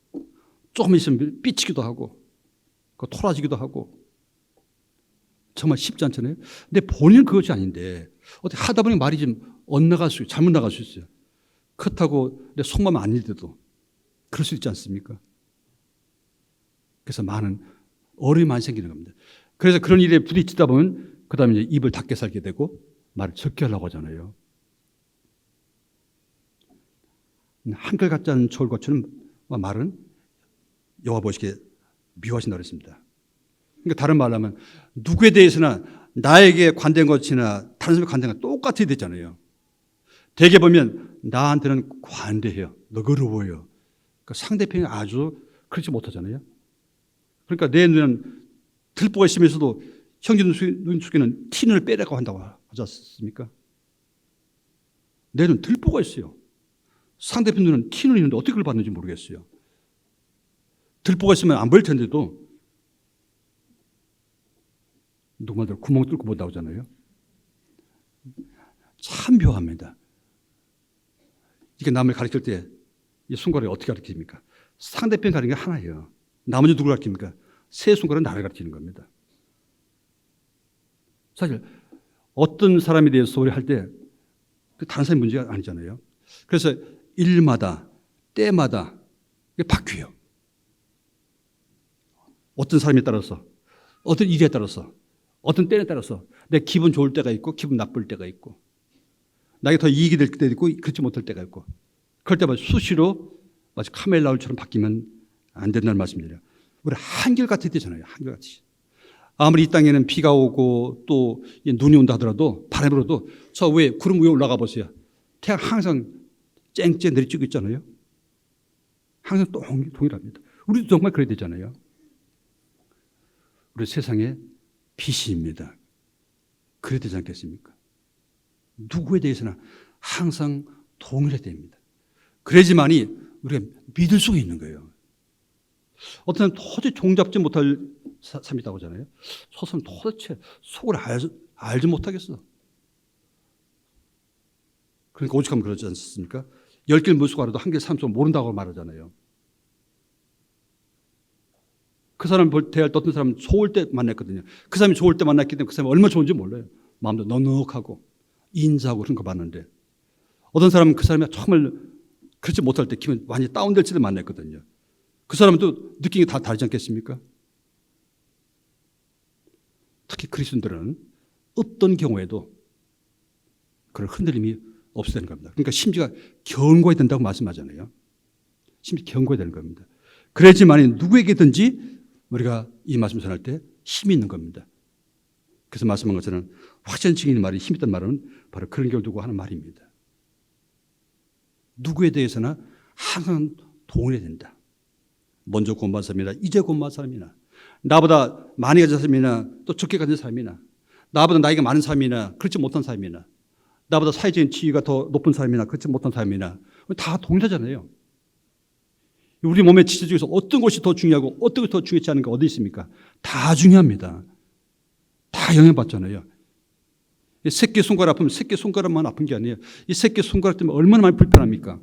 조금 있으면 삐치기도 하고, 토라지기도 하고, 정말 쉽지 않잖아요. 근데 본인은 그것이 아닌데 어떻게 하다 보니 말이 좀 엇나갈 수, 잘못 나갈 수 있어요. 그렇다고 내 속마음 안 일때도 그럴 수 있지 않습니까? 그래서 많은 어려움이 많이 생기는 겁니다. 그래서 그런 일에 부딪히다 보면 그 다음에 이제 입을 닫게 살게 되고 말을 적게 하려고 하잖아요. 한결같지 않은 저울과처럼 말은 여호와 보시기에 미워하신다고 했습니다. 그러니까 다른 말로 하면 누구에 대해서나 나에게 관대한 것이나 다른 사람에게 관대한 것 똑같이 되잖아요. 대개 보면 나한테는 관대해요. 너그러워요. 그러니까 상대편이 아주 그렇지 못하잖아요. 그러니까 내 눈에는 들보가 있으면서도 형제 눈 속에는 티눈을 빼라고 한다고 하지 않습니까? 내 눈 들보가 있어요. 상대편 눈은 티눈이 있는데 어떻게 그걸 봤는지 모르겠어요. 들보가 있으면 안 보일 텐데도 누구마다 구멍 뚫고 못 나오잖아요. 참 묘합니다. 이게 남을 가르칠 때 이 손가락이 어떻게 가르칩니까? 상대편 가르치는 게 하나예요. 나머지 누구를 가르칩니까? 세 손가락은 나를 가르치는 겁니다. 사실 어떤 사람에 대해서 소리할 때 다른 사람의 문제가 아니잖아요. 그래서 일마다 때마다 이게 바뀌어요. 어떤 사람에 따라서, 어떤 일에 따라서, 어떤 때에 따라서 내 기분 좋을 때가 있고 기분 나쁠 때가 있고 나에게 더 이익이 될 때도 있고 그렇지 못할 때가 있고 그럴 때마다 수시로 마치 카멜 나울처럼 바뀌면 안 된다는 말씀입니다. 우리 한결같이 되잖아요. 한결같이. 아무리 이 땅에는 비가 오고 또 눈이 온다 하더라도 바람이 불어도 저 위에 구름 위에 올라가 보세요. 태양 항상 쨍쨍 내리쬐고 있잖아요. 항상 동일합니다. 우리도 정말 그래야 되잖아요. 우리 세상의 빛입니다. 그래야 되지 않겠습니까? 누구에 대해서나 항상 동일해야 됩니다. 그래야지만이 우리가 믿을 수가 있는 거예요. 어떤 사람은 도저히 종잡지 못할 삶이 있다고 하잖아요. 저 사람은 도대체 속을 알지 못하겠어. 그러니까 오죽하면 그러지 않습니까? 10개를 물수고 알아도 한 개를 삶 속을 모른다고 말하잖아요. 그 사람 대할 때 어떤 사람은 좋을 때 만났거든요. 그 사람이 좋을 때 만났기 때문에 그 사람이 얼마나 좋은지 몰라요. 마음도 넉넉하고 인자하고 그런 거 봤는데 어떤 사람은 그 사람이 정말 그렇지 못할 때 기분 완전히 다운될 때를 만났거든요. 그 사람은 또 느낌이 다 다르지 않겠습니까? 특히 그리스도인들은 어떤 경우에도 그런 흔들림이 없어야 되는 겁니다. 그러니까 심지가 견고해야 된다고 말씀하잖아요. 심지 견고해야 되는 겁니다. 그래야지만이 누구에게든지 우리가 이 말씀 전할 때 힘이 있는 겁니다. 그래서 말씀한 것처럼 확실한 증인의 말이 힘 있다는 말은 바로 그런 걸 두고 하는 말입니다. 누구에 대해서나 항상 동일해야 된다. 먼저 구원받은 사람이나 이제 구원받은 사람이나 나보다 많이 가진 사람이나 또 적게 가진 사람이나 나보다 나이가 많은 사람이나 그렇지 못한 사람이나 나보다 사회적인 지위가 더 높은 사람이나 그렇지 못한 사람이나 다 동일하잖아요. 우리 몸의 지체 중에서 어떤 것이 더 중요하고 어떤 것이 더 중요하지 않은 게 어디 있습니까? 다 중요합니다. 다 영향받잖아요. 새끼 손가락 아프면 새끼 손가락만 아픈 게 아니에요. 이 새끼 손가락 때문에 얼마나 많이 불편합니까?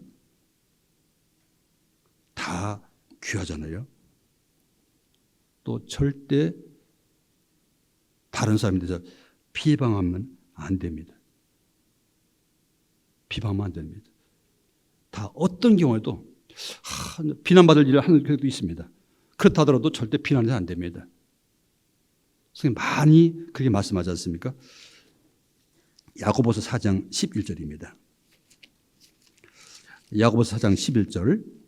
다 귀하잖아요. 또 절대 다른 사람에 대해서 비방하면 안 됩니다. 비방하면 안 됩니다. 다 어떤 경우에도 비난받을 일을 하는 경우도 있습니다. 그렇다 하더라도 절대 비난해서 안 됩니다. 선생님 많이 그렇게 말씀하지 않습니까? 야고보서 4장 11절입니다. 야고보서 4장 11절.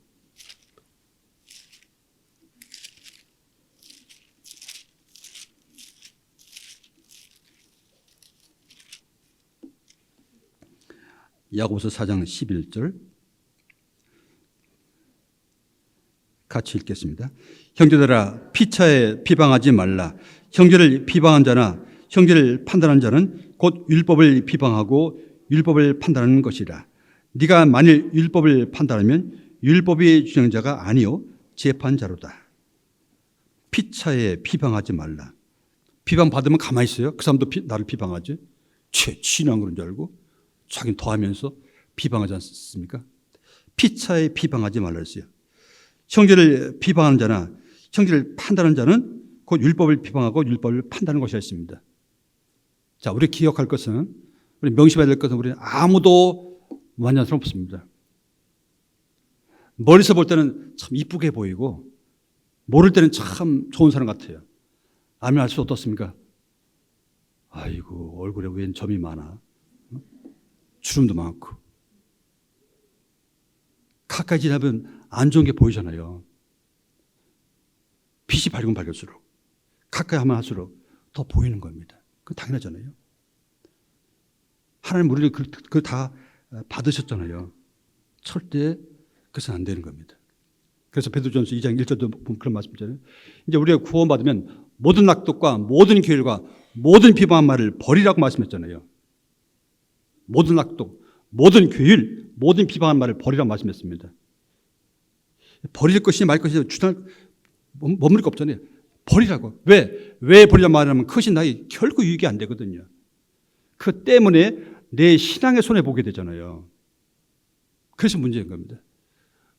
야고보서 4장 11절 같이 읽겠습니다. 형제들아 피차에 비방하지 말라. 형제를 비방한 자나 형제를 판단한 자는 곧 율법을 비방하고 율법을 판단하는 것이라. 네가 만일 율법을 판단하면 율법의 주장자가 아니요 재판자로다. 피차에 비방하지 말라. 비방받으면 가만히 있어요? 그 사람도 나를 비방하지? 친한 그런 줄 알고 자기는 더하면서 비방하지 않습니까? 피차에 비방하지 말라 했어요. 형제를 비방하는 자나 형제를 판단하는 자는 곧 율법을 비방하고 율법을 판단하는 것이라 했습니다. 자, 우리 기억할 것은, 우리 명심해야 될 것은 우리는 아무도 완전스럽 없습니다. 멀리서 볼 때는 참 이쁘게 보이고 모를 때는 참 좋은 사람 같아요. 알면 알수록 어떻습니까? 아이고, 얼굴에 웬 점이 많아. 주름도 많고. 가까이 지나면 안 좋은 게 보이잖아요. 빛이 밝으면 밝을수록, 가까이 하면 할수록 더 보이는 겁니다. 그건 당연하잖아요. 하나님 우리를 그 다 받으셨잖아요. 절대 그것은 안 되는 겁니다. 그래서 베드로전서 2장 1절도 보면 그런 말씀이잖아요. 이제 우리가 구원받으면 모든 낙독과 모든 계율과 모든 비방한 말을 버리라고 말씀했잖아요. 모든 낙독, 모든 계율, 모든 비방한 말을 버리라고 말씀했습니다. 버릴 것이 말 것이 주장 머무를 거 없잖아요. 버리라고. 왜 버리라고 말하면 그것이 나에게 결코 유익이 안 되거든요. 그 때문에 내 신앙의 손해 보게 되잖아요. 그래서 문제인 겁니다.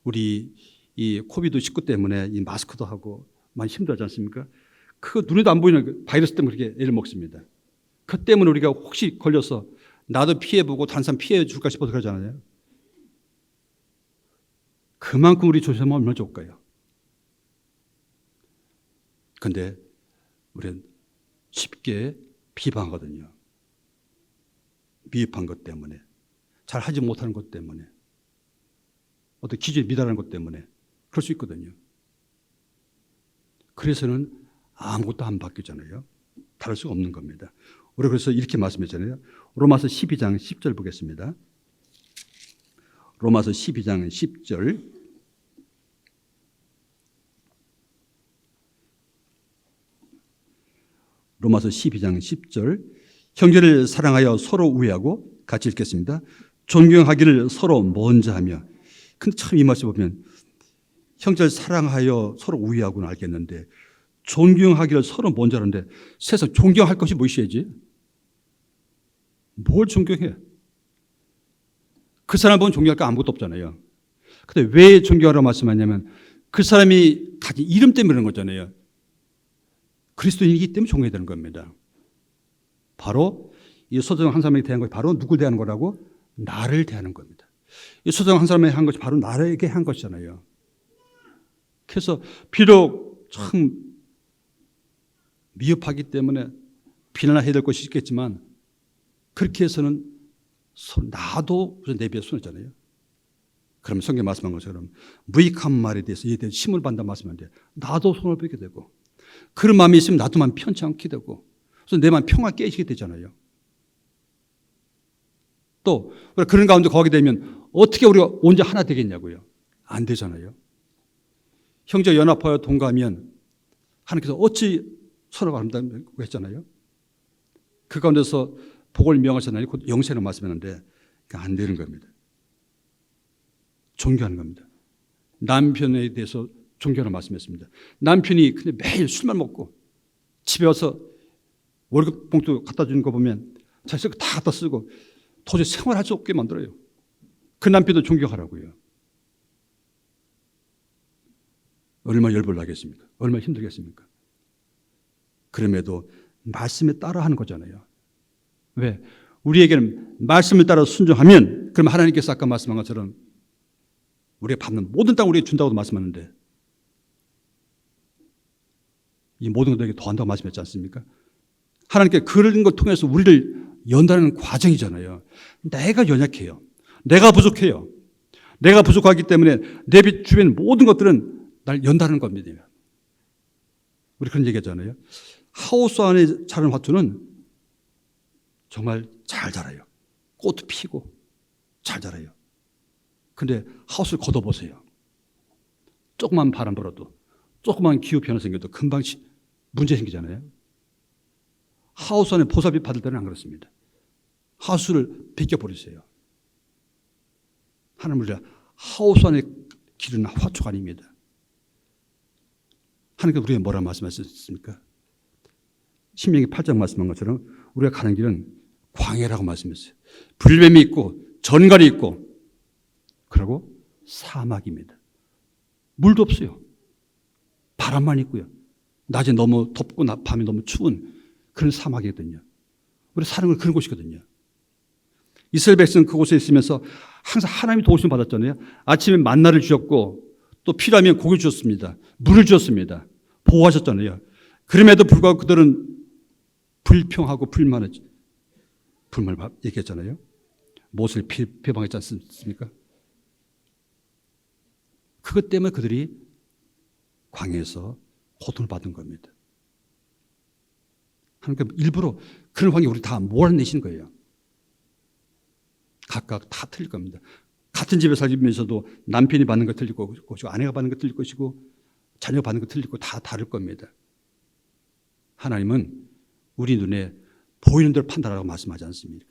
우리 이 코비드19 때문에 이 마스크도 하고 많이 힘들지 않습니까? 그 눈에도 안 보이는 그 바이러스 때문에 그렇게 애를 먹습니다. 그 때문에 우리가 혹시 걸려서 나도 피해보고 다른 사람 피해 줄까 싶어서 그러잖아요. 그만큼 우리 조심하면 얼마나 좋을까요? 근데 우리는 쉽게 비방하거든요. 미흡한 것 때문에, 잘 하지 못하는 것 때문에, 어떤 기준에 미달하는 것 때문에 그럴 수 있거든요. 그래서는 아무것도 안 바뀌잖아요. 다를 수가 없는 겁니다. 우리 그래서 이렇게 말씀했잖아요. 로마서 12장 10절 보겠습니다. 로마서 12장 10절. 로마서 12장 10절. 형제를 사랑하여 서로 우애하고, 같이 읽겠습니다. 존경하기를 서로 먼저 하며. 근데 참 이 말씀 보면 형제를 사랑하여 서로 우애하고는 알겠는데 존경하기를 서로 먼저 하는데 세상 존경할 것이 무엇이지? 뭘 존경해? 그 사람 보면 존경할 거 아무것도 없잖아요. 근데 왜 존경하라고 말씀하냐면 그 사람이 가진 이름 때문에 그런 거잖아요. 그리스도인이기 때문에 존경해야 되는 겁니다. 바로 이 소정 한 사람에게 대한 것이 바로 누굴 대하는 거라고? 나를 대하는 겁니다. 이 소정 한 사람에게 한 것이 바로 나에게 한 것이잖아요. 그래서 비록 참 미흡하기 때문에 비난해야 될 것이 있겠지만 그렇게 해서는 나도 내비에 손했잖아요. 그러면 성경 말씀한 것처럼 무익한 말에 대해서 이에 대해 심을 받는다 말씀하는데 나도 손을 뻗게 되고 그런 마음이 있으면 나도 마음 편치 않게 되고 그래서 내 마음 평화 깨지게 되잖아요. 또 그런 가운데 거하게 되면 어떻게 우리가 언제 하나 되겠냐고요. 안 되잖아요. 형제 연합하여 동거하면 하나님께서 어찌 서로가 아름다고 했잖아요. 그 가운데서 복을 명하셨나니 곧 영생을 말씀했는데 안 되는 겁니다. 존경하는 겁니다. 남편에 대해서 존경을 말씀했습니다. 남편이 근데 매일 술만 먹고 집에 와서 월급 봉투 갖다 주는 거 보면 자식 다 갖다 쓰고 도저히 생활할 수 없게 만들어요. 그 남편도 존경하라고요. 얼마나 열불 나겠습니까? 얼마나 힘들겠습니까? 그럼에도 말씀에 따라 하는 거잖아요. 왜? 우리에게는 말씀을 따라 순종하면 그럼 하나님께서 아까 말씀한 것처럼 우리가 받는 모든 땅 우리에게 준다고 말씀하는데 이 모든 것들에게 더한다고 말씀했지 않습니까? 하나님께 그런 걸 통해서 우리를 연다는 과정이잖아요. 내가 연약해요. 내가 부족해요. 내가 부족하기 때문에 내 주변 모든 것들은 날 연다는 겁니다. 우리 그런 얘기하잖아요. 하우스 안에 자란 화초는 정말 잘 자라요. 꽃도 피고 잘 자라요. 근데 하우스를 걷어보세요. 조그만 바람 불어도 조그만 기후 변화 생겨도 금방 문제 생기잖아요. 하우스 안에 보살빛 받을 때는 안 그렇습니다. 하우스를 벗겨버리세요. 하나님 우리가 하오스 안에 기르는 화초가 아닙니다. 하나님께서 우리에게 뭐라 말씀하셨습니까? 신명기 8장 말씀한 것처럼 우리가 가는 길은 광야라고 말씀했어요. 불뱀이 있고 전갈이 있고 그리고 사막입니다. 물도 없어요. 바람만 있고요. 낮에 너무 덥고 밤에 너무 추운 그런 사막이거든요. 우리 사는 건 그런 곳이거든요. 이스라엘 백성은 그곳에 있으면서 항상 하나님의 도우심을 받았잖아요. 아침에 만나를 주셨고 또 필요하면 고기를 주셨습니다. 물을 주셨습니다. 보호하셨잖아요. 그럼에도 불구하고 그들은 불평하고 불만을 얘기했잖아요. 모세를 비방했지 않습니까? 그것 때문에 그들이 광야에서 고통을 받은 겁니다. 하나님께 일부러 그런 환경에 우리 다 몰아내시는 거예요. 각각 다 틀릴 겁니다. 같은 집에 살면서도 남편이 받는 거 틀릴 것이고 아내가 받는 거 틀릴 것이고 자녀가 받는 거 틀릴 거 다 다를 겁니다. 하나님은 우리 눈에 보이는 대로 판단하라고 말씀하지 않습니까?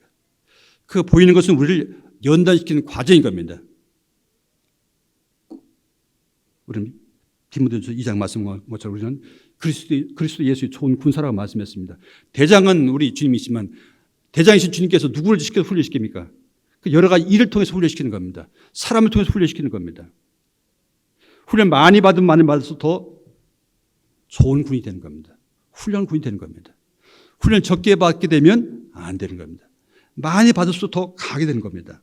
그 보이는 것은 우리를 연단시키는 과정인 겁니다. 우리는 디모데전서 2장 말씀한 것처럼 우리는 그리스도 예수의 좋은 군사라고 말씀했습니다. 대장은 우리 주님이시지만 대장이신 주님께서 누구를 시켜서 훈련시킵니까? 여러 가지 일을 통해서 훈련시키는 겁니다. 사람을 통해서 훈련시키는 겁니다. 훈련 많이 받으면 많이 받아서 더 좋은 군이 되는 겁니다. 훌륭한 군이 되는 겁니다. 훈련 적게 받게 되면 안 되는 겁니다. 많이 받을수록 더 강하게 되는 겁니다.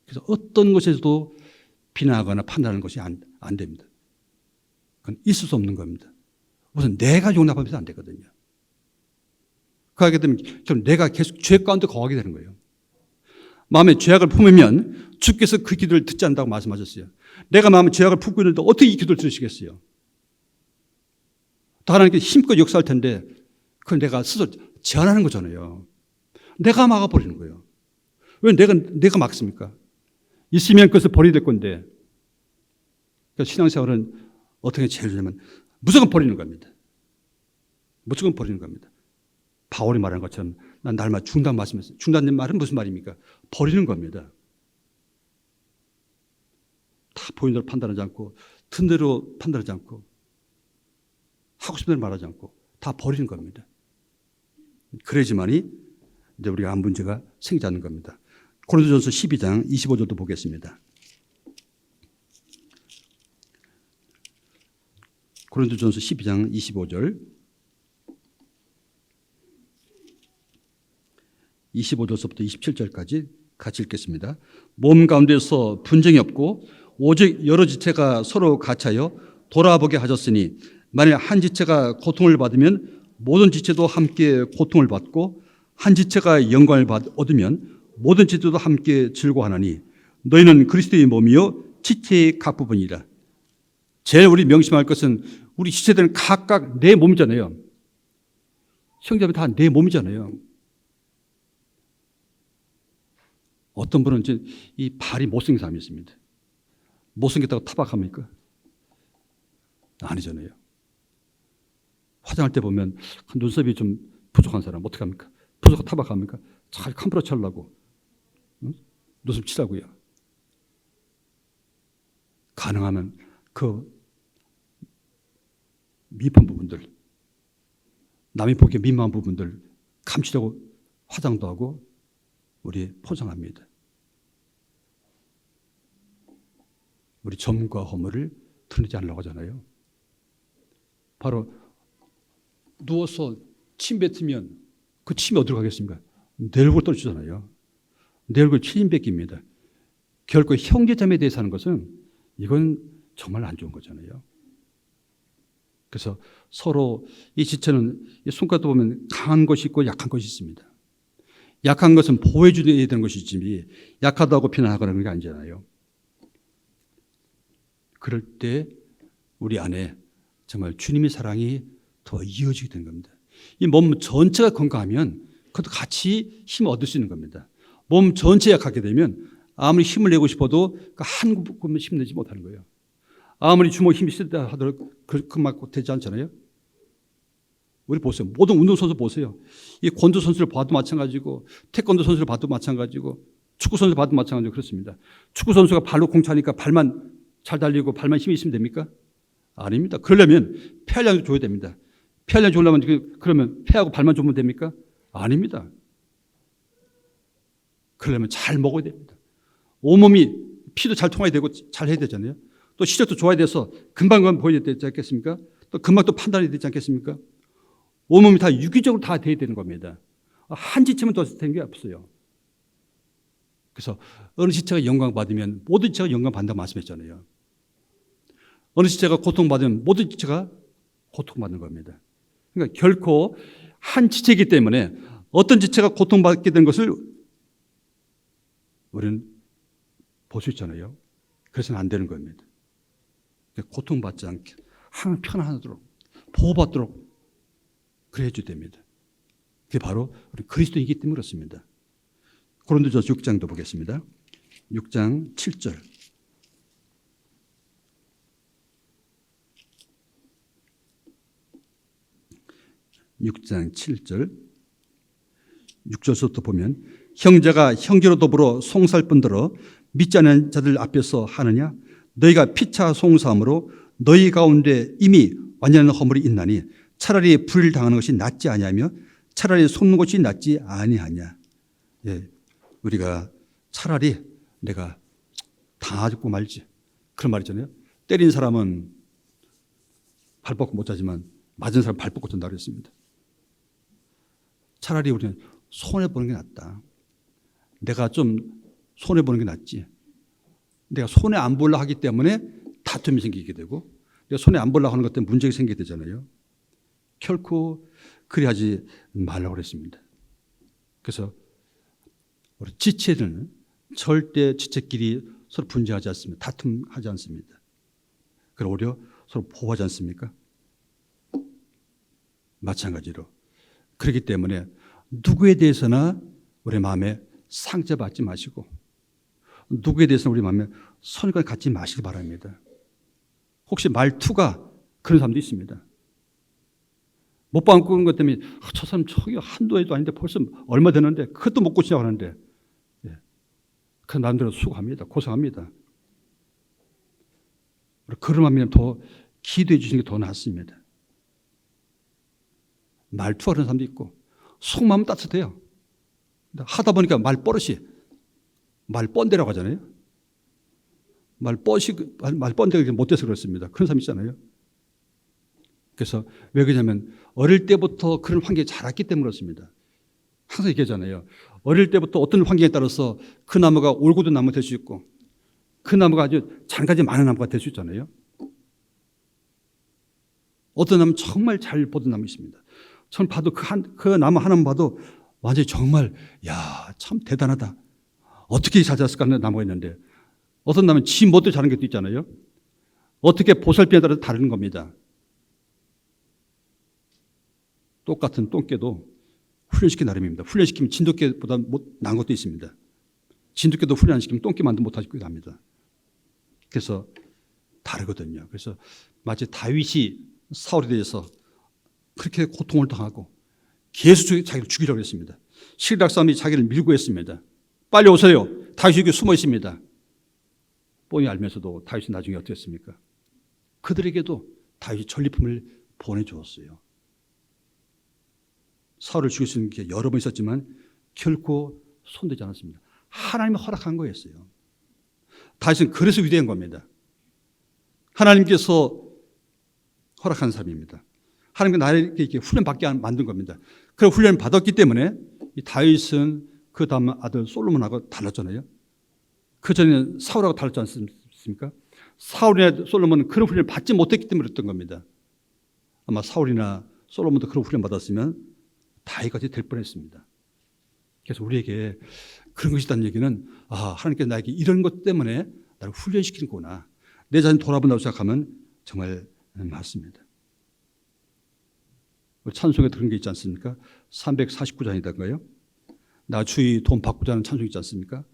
그래서 어떤 것에서도 비난하거나 판단하는 것이 안 됩니다. 그건 있을 수 없는 겁니다. 우선 내가 용납하면서 안 되거든요. 그렇게 되면 내가 계속 죄 가운데 거하게 되는 거예요. 마음에 죄악을 품으면 주께서 그 기도를 듣지 않는다고 말씀하셨어요. 내가 마음에 죄악을 품고 있는데 어떻게 이 기도를 들으시겠어요? 또 하나님께 힘껏 역사할 텐데 그걸 내가 스스로 제한하는 거잖아요. 내가 막아버리는 거예요. 왜 내가 막습니까? 있으면 그것을 버려야 될 건데. 그러니까 신앙생활은 어떻게 제일 좋냐면 무조건 버리는 겁니다. 무조건 버리는 겁니다. 바울이 말한 것처럼 난 날마다 중단 말씀했어요. 중단된 말은 무슨 말입니까? 버리는 겁니다. 다 보이는 대로 판단하지 않고 든 대로 판단하지 않고 하고 싶은 대로 말하지 않고 다 버리는 겁니다. 그래야지만이 이제 우리가 아무 문제가 생기지 않는 겁니다. 고린도전서 12장 25절도 보겠습니다. 고린도전서 12장 25절 25절서부터 27절까지 같이 읽겠습니다. 몸 가운데서 분쟁이 없고 오직 여러 지체가 서로 같이하여 돌아보게 하셨으니 만일 한 지체가 고통을 받으면 모든 지체도 함께 고통을 받고 한 지체가 영광을 얻으면 모든 지체도 함께 즐거워하나니 너희는 그리스도의 몸이요 지체의 각 부분이라. 제일 우리 명심할 것은 우리 지체들은 각각 내 몸이잖아요. 형제들은 다 내 몸이잖아요. 어떤 분은 이제 이 발이 못생긴 사람이 있습니다. 못생겼다고 타박합니까? 아니잖아요. 화장할 때 보면 눈썹이 좀 부족한 사람 어떻게 합니까? 부족하고 타박합니까? 잘 캄프라 치려고 눈썹 치라고요. 가능하면 그 미흡한 부분들, 남이 보기에 민망한 부분들 감추려고 화장도 하고 우리 포장합니다. 우리 점과 허물을 드러내지 않으려고 하잖아요. 바로 누워서 침 뱉으면 그 침이 어디로 가겠습니까? 내 얼굴 떨어지잖아요. 내 얼굴 침 뱉깁니다. 결코 형제자매에 대해서 하는 것은 이건 정말 안 좋은 거잖아요. 그래서 서로 이 지체는 이 손가락도 보면 강한 것이 있고 약한 것이 있습니다. 약한 것은 보호해줘야 되는 것이지 약하다고 비난하거나 그런 게 아니잖아요. 그럴 때 우리 안에 정말 주님의 사랑이 더 이어지게 되는 겁니다. 이 몸 전체가 건강하면 그것도 같이 힘을 얻을 수 있는 겁니다. 몸 전체 약하게 되면 아무리 힘을 내고 싶어도 한 부분 힘내지 못하는 거예요. 아무리 주먹 힘이 세다 하더라도 그만큼 되지 않잖아요. 우리 보세요. 모든 운동선수 보세요. 이 권도 선수를 봐도 마찬가지고 태권도 선수를 봐도 마찬가지고 축구 선수 봐도 마찬가지로 그렇습니다. 축구 선수가 발로 공 차니까 발만 잘 달리고 발만 힘이 있으면 됩니까? 아닙니다. 그러려면 폐활량도 줘야 됩니다. 폐활량 주려면 그러면 폐하고 발만 주면 됩니까? 아닙니다. 그러려면 잘 먹어야 됩니다. 온몸이 피도 잘 통해야 되고 잘 해야 되잖아요. 또 시력도 좋아야 돼서 금방 보여야 되지 않겠습니까? 또 금방 또 판단이 되지 않겠습니까? 온몸이 다 유기적으로 다 돼야 되는 겁니다. 한 지체면 더 되는 게 없어요. 그래서 어느 지체가 영광 받으면 모든 지체가 영광 받는다고 말씀했잖아요. 어느 지체가 고통받으면 모든 지체가 고통받는 겁니다. 그러니까 결코 한 지체이기 때문에 어떤 지체가 고통받게 된 것을 우리는 볼 수 있잖아요. 그래서는 안 되는 겁니다. 고통받지 않게 항상 편안하도록 보호받도록 그래 해줘야 됩니다. 그게 바로 우리 그리스도이기 때문에 그렇습니다. 고린도전서 6장도 보겠습니다. 6장 7절. 6장 7절. 6절부터 보면 형제가 형제로 더불어 송사할 뿐더러 믿지 않는 자들 앞에서 하느냐 너희가 피차 송사함으로 너희 가운데 이미 완전한 허물이 있나니 차라리 불의를 당하는 것이 낫지 아니하며 차라리 속는 것이 낫지 아니하냐. 예, 우리가 차라리 내가 당하고 말지 그런 말 있잖아요. 때린 사람은 발 뻗고 못 자지만 맞은 사람 발 뻗고 잔다 그랬습니다. 차라리 우리는 손해보는 게 낫다. 내가 좀 손해보는 게 낫지. 내가 손해 안 보려고 하기 때문에 다툼이 생기게 되고 내가 손해 안 보려고 하는 것 때문에 문제가 생기게 되잖아요. 결코 그리하지 말라고 그랬습니다. 그래서 우리 지체는 절대 지체끼리 서로 분쟁하지 않습니다. 다툼하지 않습니다. 그리고 오히려 서로 보호하지 않습니까? 마찬가지로 그렇기 때문에 누구에 대해서나 우리 마음에 상처받지 마시고 누구에 대해서는 우리 마음에 선을 갖지 마시기 바랍니다. 혹시 말투가 그런 사람도 있습니다. 못 바꾸는 것 때문에 저 사람 저기 한두 해도 아닌데 벌써 얼마 되는데 그것도 못 고치냐고 하는데 예. 그 남들은 수고합니다. 고생합니다. 그런 마음이면 더 기도해 주시는 게 더 낫습니다. 말투가 그런 사람도 있고 속마음은 따뜻해요. 하다 보니까 말버릇이 말뻔대라고 하잖아요. 말뻔대가 못돼서 그렇습니다. 그런 사람 있잖아요. 그래서 왜 그러냐면 어릴 때부터 그런 환경에 자랐기 때문에 그렇습니다. 항상 얘기하잖아요. 어릴 때부터 어떤 환경에 따라서 그 나무가 올곧은 나무 될 수 있고 그 나무가 아주 장가지 많은 나무가 될 수 있잖아요. 어떤 나무는 정말 잘 뻗은 나무 있습니다. 저는 봐도 그 나무 하나만 봐도 완전히 정말 야, 참 대단하다. 어떻게 잘 자랐을까 하는 나무가 있는데 어떤 나무는 지 멋대로 자란 것도 있잖아요. 어떻게 보살피에 따라 다른 겁니다. 똑같은 똥개도 훈련시킨 나름입니다. 훈련시키면 진돗개보다 나은 것도 있습니다. 진돗개도 훈련 안 시키면 똥개 만도 못하기도 합니다. 그래서 다르거든요. 그래서 마치 다윗이 사울에 대해서 그렇게 고통을 당하고 계속 자기를 죽이려고 했습니다. 시리락 사람이 자기를 밀고 했습니다. 빨리 오세요. 다윗이 여기 숨어 있습니다. 뻔히 알면서도 다윗이 나중에 어떻게 했습니까? 그들에게도 다윗이 전리품을 보내주었어요. 사울을 죽일 수 있는 게 여러 번 있었지만 결코 손대지 않았습니다. 하나님이 허락한 거였어요. 다윗은 그래서 위대한 겁니다. 하나님께서 허락한 사람입니다. 하나님께 나를 이렇게 훈련받게 만든 겁니다. 그 훈련을 받았기 때문에 이 다윗은 그 다음 아들 솔로몬하고 달랐잖아요. 그 전에는 사울하고 달랐지 않습니까? 사울이나 솔로몬은 그런 훈련을 받지 못했기 때문에 그랬던 겁니다. 아마 사울이나 솔로몬도 그런 훈련 받았으면 다윗같이 될 뻔했습니다. 그래서 우리에게 그런 것이 있다는 얘기는 하나님께서 나에게 이런 것 때문에 나를 훈련시키는 거구나. 내 자신 돌아본다고 생각하면 정말 맞습니다. 찬송에 그런 게 있지 않습니까? 349장이던가요? 나 주의 돈 바꾸자는 찬송 있지 않습니까?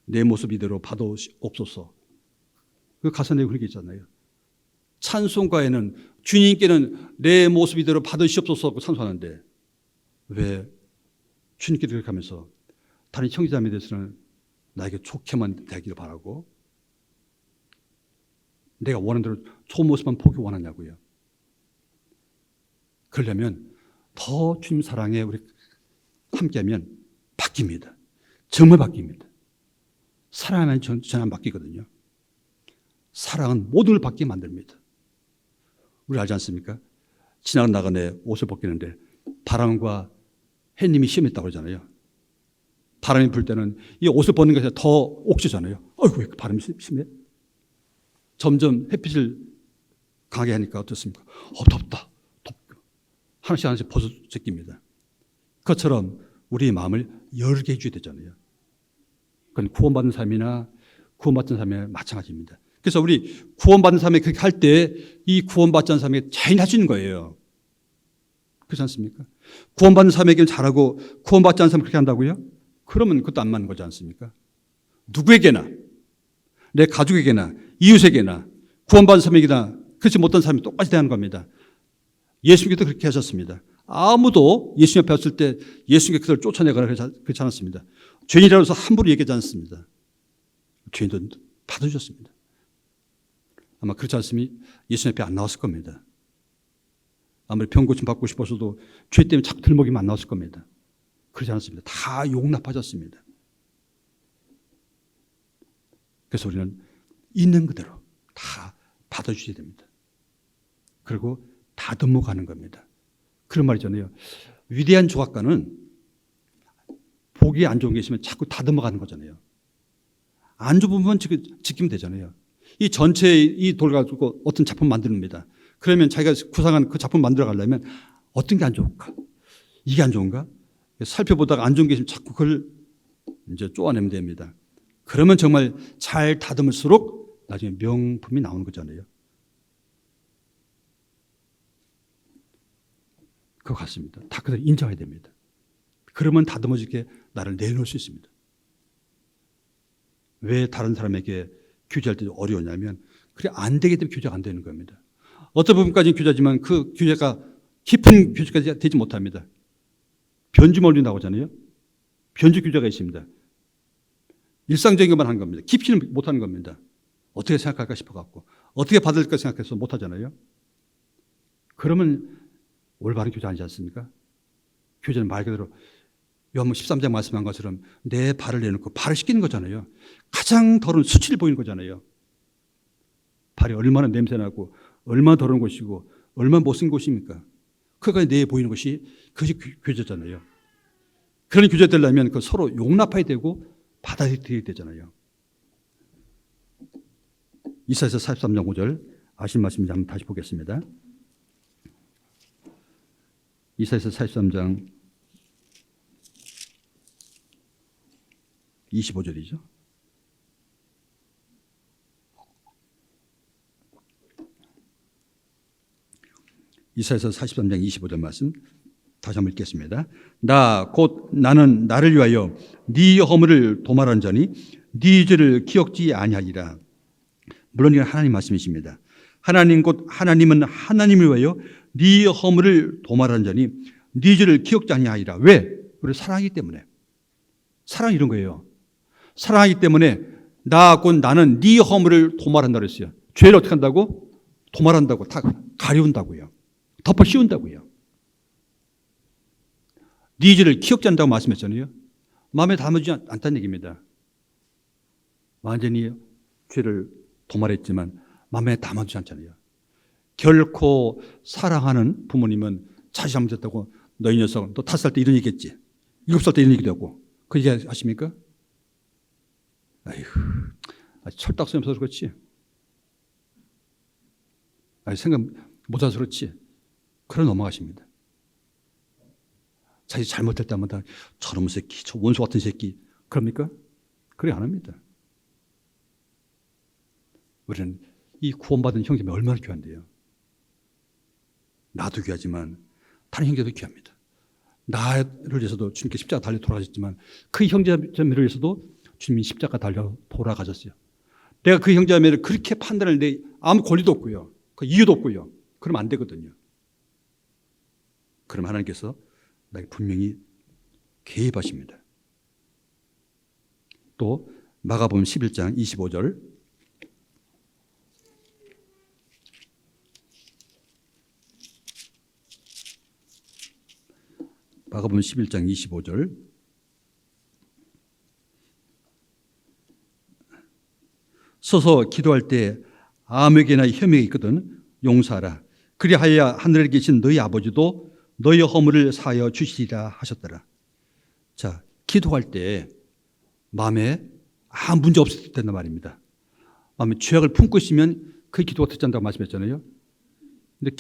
내 모습 이대로 받아옵소서. 그 가사 내용 그런 게 있잖아요. 찬송가에는 주님께는 내 모습 이대로 받으시옵소서 찬송하는데 왜 주님께 그렇게 하면서 다른 형제자매에 대해서는 나에게 좋게만 되기를 바라고 내가 원하는 대로 좋은 모습만 보기 원하냐고요. 그러려면 더 주님 사랑에 우리 함께하면 바뀝니다. 정말 바뀝니다. 사랑하면 전혀 안 바뀌거든요. 사랑은 모든 걸 바뀌게 만듭니다. 우리 알지 않습니까? 지나가네 옷을 벗기는데 바람과 햇님이 심했다고 그러잖아요. 바람이 불 때는 이 옷을 벗는 것이 더 옥시잖아요. 어이구, 왜 바람이 심해? 점점 햇빛을 강하게 하니까 어떻습니까? 덥다. 덥고. 하나씩 하나씩 벗어제낍니다. 그것처럼 우리의 마음을 열게 해줘야 되잖아요. 그건 구원받은 삶이나 구원받은 삶에 마찬가지입니다. 그래서 우리 구원받은 삶에 그렇게 할 때 이 구원받지 않은 삶에 자연히 할 수 있는 거예요. 그렇지 않습니까? 구원받는 삶에게는 잘하고 구원받지 않은 삶을 그렇게 한다고요? 그러면 그것도 안 맞는 거지 않습니까? 누구에게나, 내 가족에게나, 이웃에게나, 구원받은 삶에게나 그렇지 못한 삶이 똑같이 대하는 겁니다. 예수님께도 그렇게 하셨습니다. 아무도 예수님 앞에 왔을 때 예수님께 그들을 쫓아내거나 그렇지 않았습니다. 죄인이라고 해서 함부로 얘기하지 않습니다. 죄인도 받아주셨습니다. 아마 그렇지 않으면 예수님 앞에 안 나왔을 겁니다. 아무리 병고침 받고 싶어서도 죄 때문에 자꾸 들먹이면 안 나왔을 겁니다. 그렇지 않았습니다. 다 용납하셨습니다. 그래서 우리는 있는 그대로 다 받아주셔야 됩니다. 그리고 다듬어 가는 겁니다. 그런 말이잖아요. 위대한 조각가는 보기에 안 좋은 게 있으면 자꾸 다듬어 가는 거잖아요. 안 좋은 부분만 지키면 되잖아요. 이 전체 이 돌 가지고 어떤 작품 만듭니다. 그러면 자기가 구상한 그 작품 만들어 가려면 어떤 게 안 좋을까? 이게 안 좋은가? 살펴보다가 안 좋은 게 있으면 자꾸 그걸 이제 쪼아내면 됩니다. 그러면 정말 잘 다듬을수록 나중에 명품이 나오는 거잖아요. 그거 같습니다. 다 그대로 인정해야 됩니다. 그러면 다듬어지게 나를 내놓을 수 있습니다. 왜 다른 사람에게 규제할 때 어려우냐면 그래 안 되기 때문에 규제가 안 되는 겁니다. 어떤 부분까지는 규제지만 그 규제가 깊은 규제까지 되지 못합니다. 변주멀리 나오잖아요. 변주 규제가 있습니다. 일상적인 것만 하는 겁니다. 깊이는 못하는 겁니다. 어떻게 생각할까 싶어갖고 어떻게 받을까 생각해서 못하잖아요. 그러면 올바른 규제 아니지 않습니까? 규제는 말 그대로 요한복음 13장 말씀한 것처럼 내 발을 내놓고 발을 씻기는 거잖아요. 가장 더러운 수치를 보이는 거잖아요. 발이 얼마나 냄새나고 얼마나 더러운 곳이고 얼마나 못생긴 곳입니까? 그가 내에 보이는 것이 그것이 규제잖아요. 그런 규제 되려면 그 서로 용납해야 되고 받아들여야 되잖아요. 이사야서 43장 5절 아신 말씀인지 한번 다시 보겠습니다. 이사야서 43장 25절이죠. 이사야서 43장 25절 말씀 다시 한번 읽겠습니다. 나 곧 나는 나를 위하여 네 허물을 도말한 자니 네 죄를 기억지 아니하리라. 물론 이건 하나님 말씀이십니다. 하나님 곧 하나님은 하나님을 위하여 네 허물을 도말한 자니 네 죄를 기억지 아니하리라. 왜? 우리를 사랑하기 때문에. 사랑 이런 거예요. 사랑하기 때문에 나 곧 나는 네 허물을 도말한다 그랬어요. 죄를 어떻게 한다고? 도말한다고. 다 가려운다고요. 덮어 씌운다고요. 네 죄를 기억지 않는다고 말씀했잖아요. 마음에 담지 않다는 얘기입니다. 완전히 죄를 도말했지만 마음에 담아주지 않잖아요. 결코 사랑하는 부모님은 자식 잘못했다고 너 이 녀석 너 5살 때 이런 얘기했지. 7살 때 이런 얘기도 하고 그 얘기 하십니까? 아이고 철딱서니 없어서 그렇지. 생각 못해서 그렇지. 그런 넘어가십니다. 자기 잘못할 때마다 저놈 새끼, 저 원수 같은 새끼 그럽니까? 그래 안 합니다. 우리는 이 구원받은 형제가 얼마나 귀한데요. 나도 귀하지만 다른 형제도 귀합니다. 나를 위해서도 주님께 십자가 달려 돌아가셨지만 그 형제자매를 위해서도 주님이 십자가 달려 돌아가셨어요. 내가 그 형제자매를 그렇게 판단할 때 아무 권리도 없고요. 그 이유도 없고요. 그러면 안 되거든요. 그럼 하나님께서 나에게 분명히 개입하십니다. 또 마가복음 11장 25절. 마가복음 11장 25절. 서서 기도할 때 아무에게나 혐의가 있거든 용서하라. 그리하여 하늘에 계신 너희 아버지도 너희 허물을 사하여 주시리라 하셨더라. 자, 기도할 때 마음에 아무 문제 없을 때단 말입니다. 마음에 죄악을 품고 있으면 그 기도가 듣지 않는다고 말씀했잖아요. 근데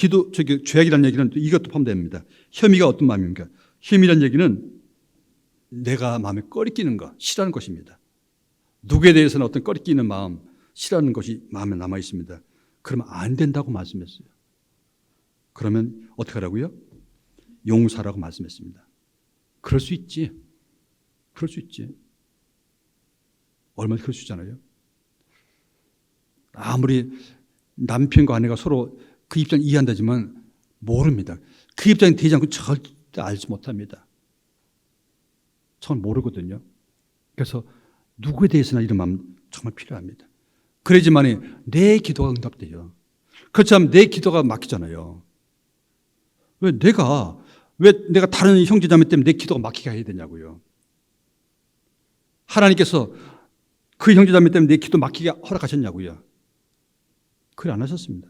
죄악이라는 얘기는 이것도 포함됩니다. 혐의가 어떤 마음입니까? 혐의라는 얘기는 내가 마음에 꺼리끼는 것, 싫어하는 것입니다. 누구에 대해서는 어떤 꺼리끼는 마음, 싫어하는 것이 마음에 남아 있습니다. 그러면 안 된다고 말씀했어요. 그러면 어떻게 하라고요? 용서하라고 말씀했습니다. 그럴 수 있지. 그럴 수 있지. 얼마나 그럴 수 있잖아요. 아무리 남편과 아내가 서로 그 입장을 이해한다지만 모릅니다. 그 입장이 되지 않고 절대 알지 못합니다. 정말 모르거든요. 그래서 누구에 대해서나 이런 마음 정말 필요합니다. 그래야지만 내 기도가 응답돼요. 그렇지 않으면 내 기도가 막히잖아요. 왜 내가 다른 형제자매 때문에 내 기도가 막히게 해야 되냐고요. 하나님께서 그 형제자매 때문에 내 기도 막히게 허락하셨냐고요. 그래 안 하셨습니다.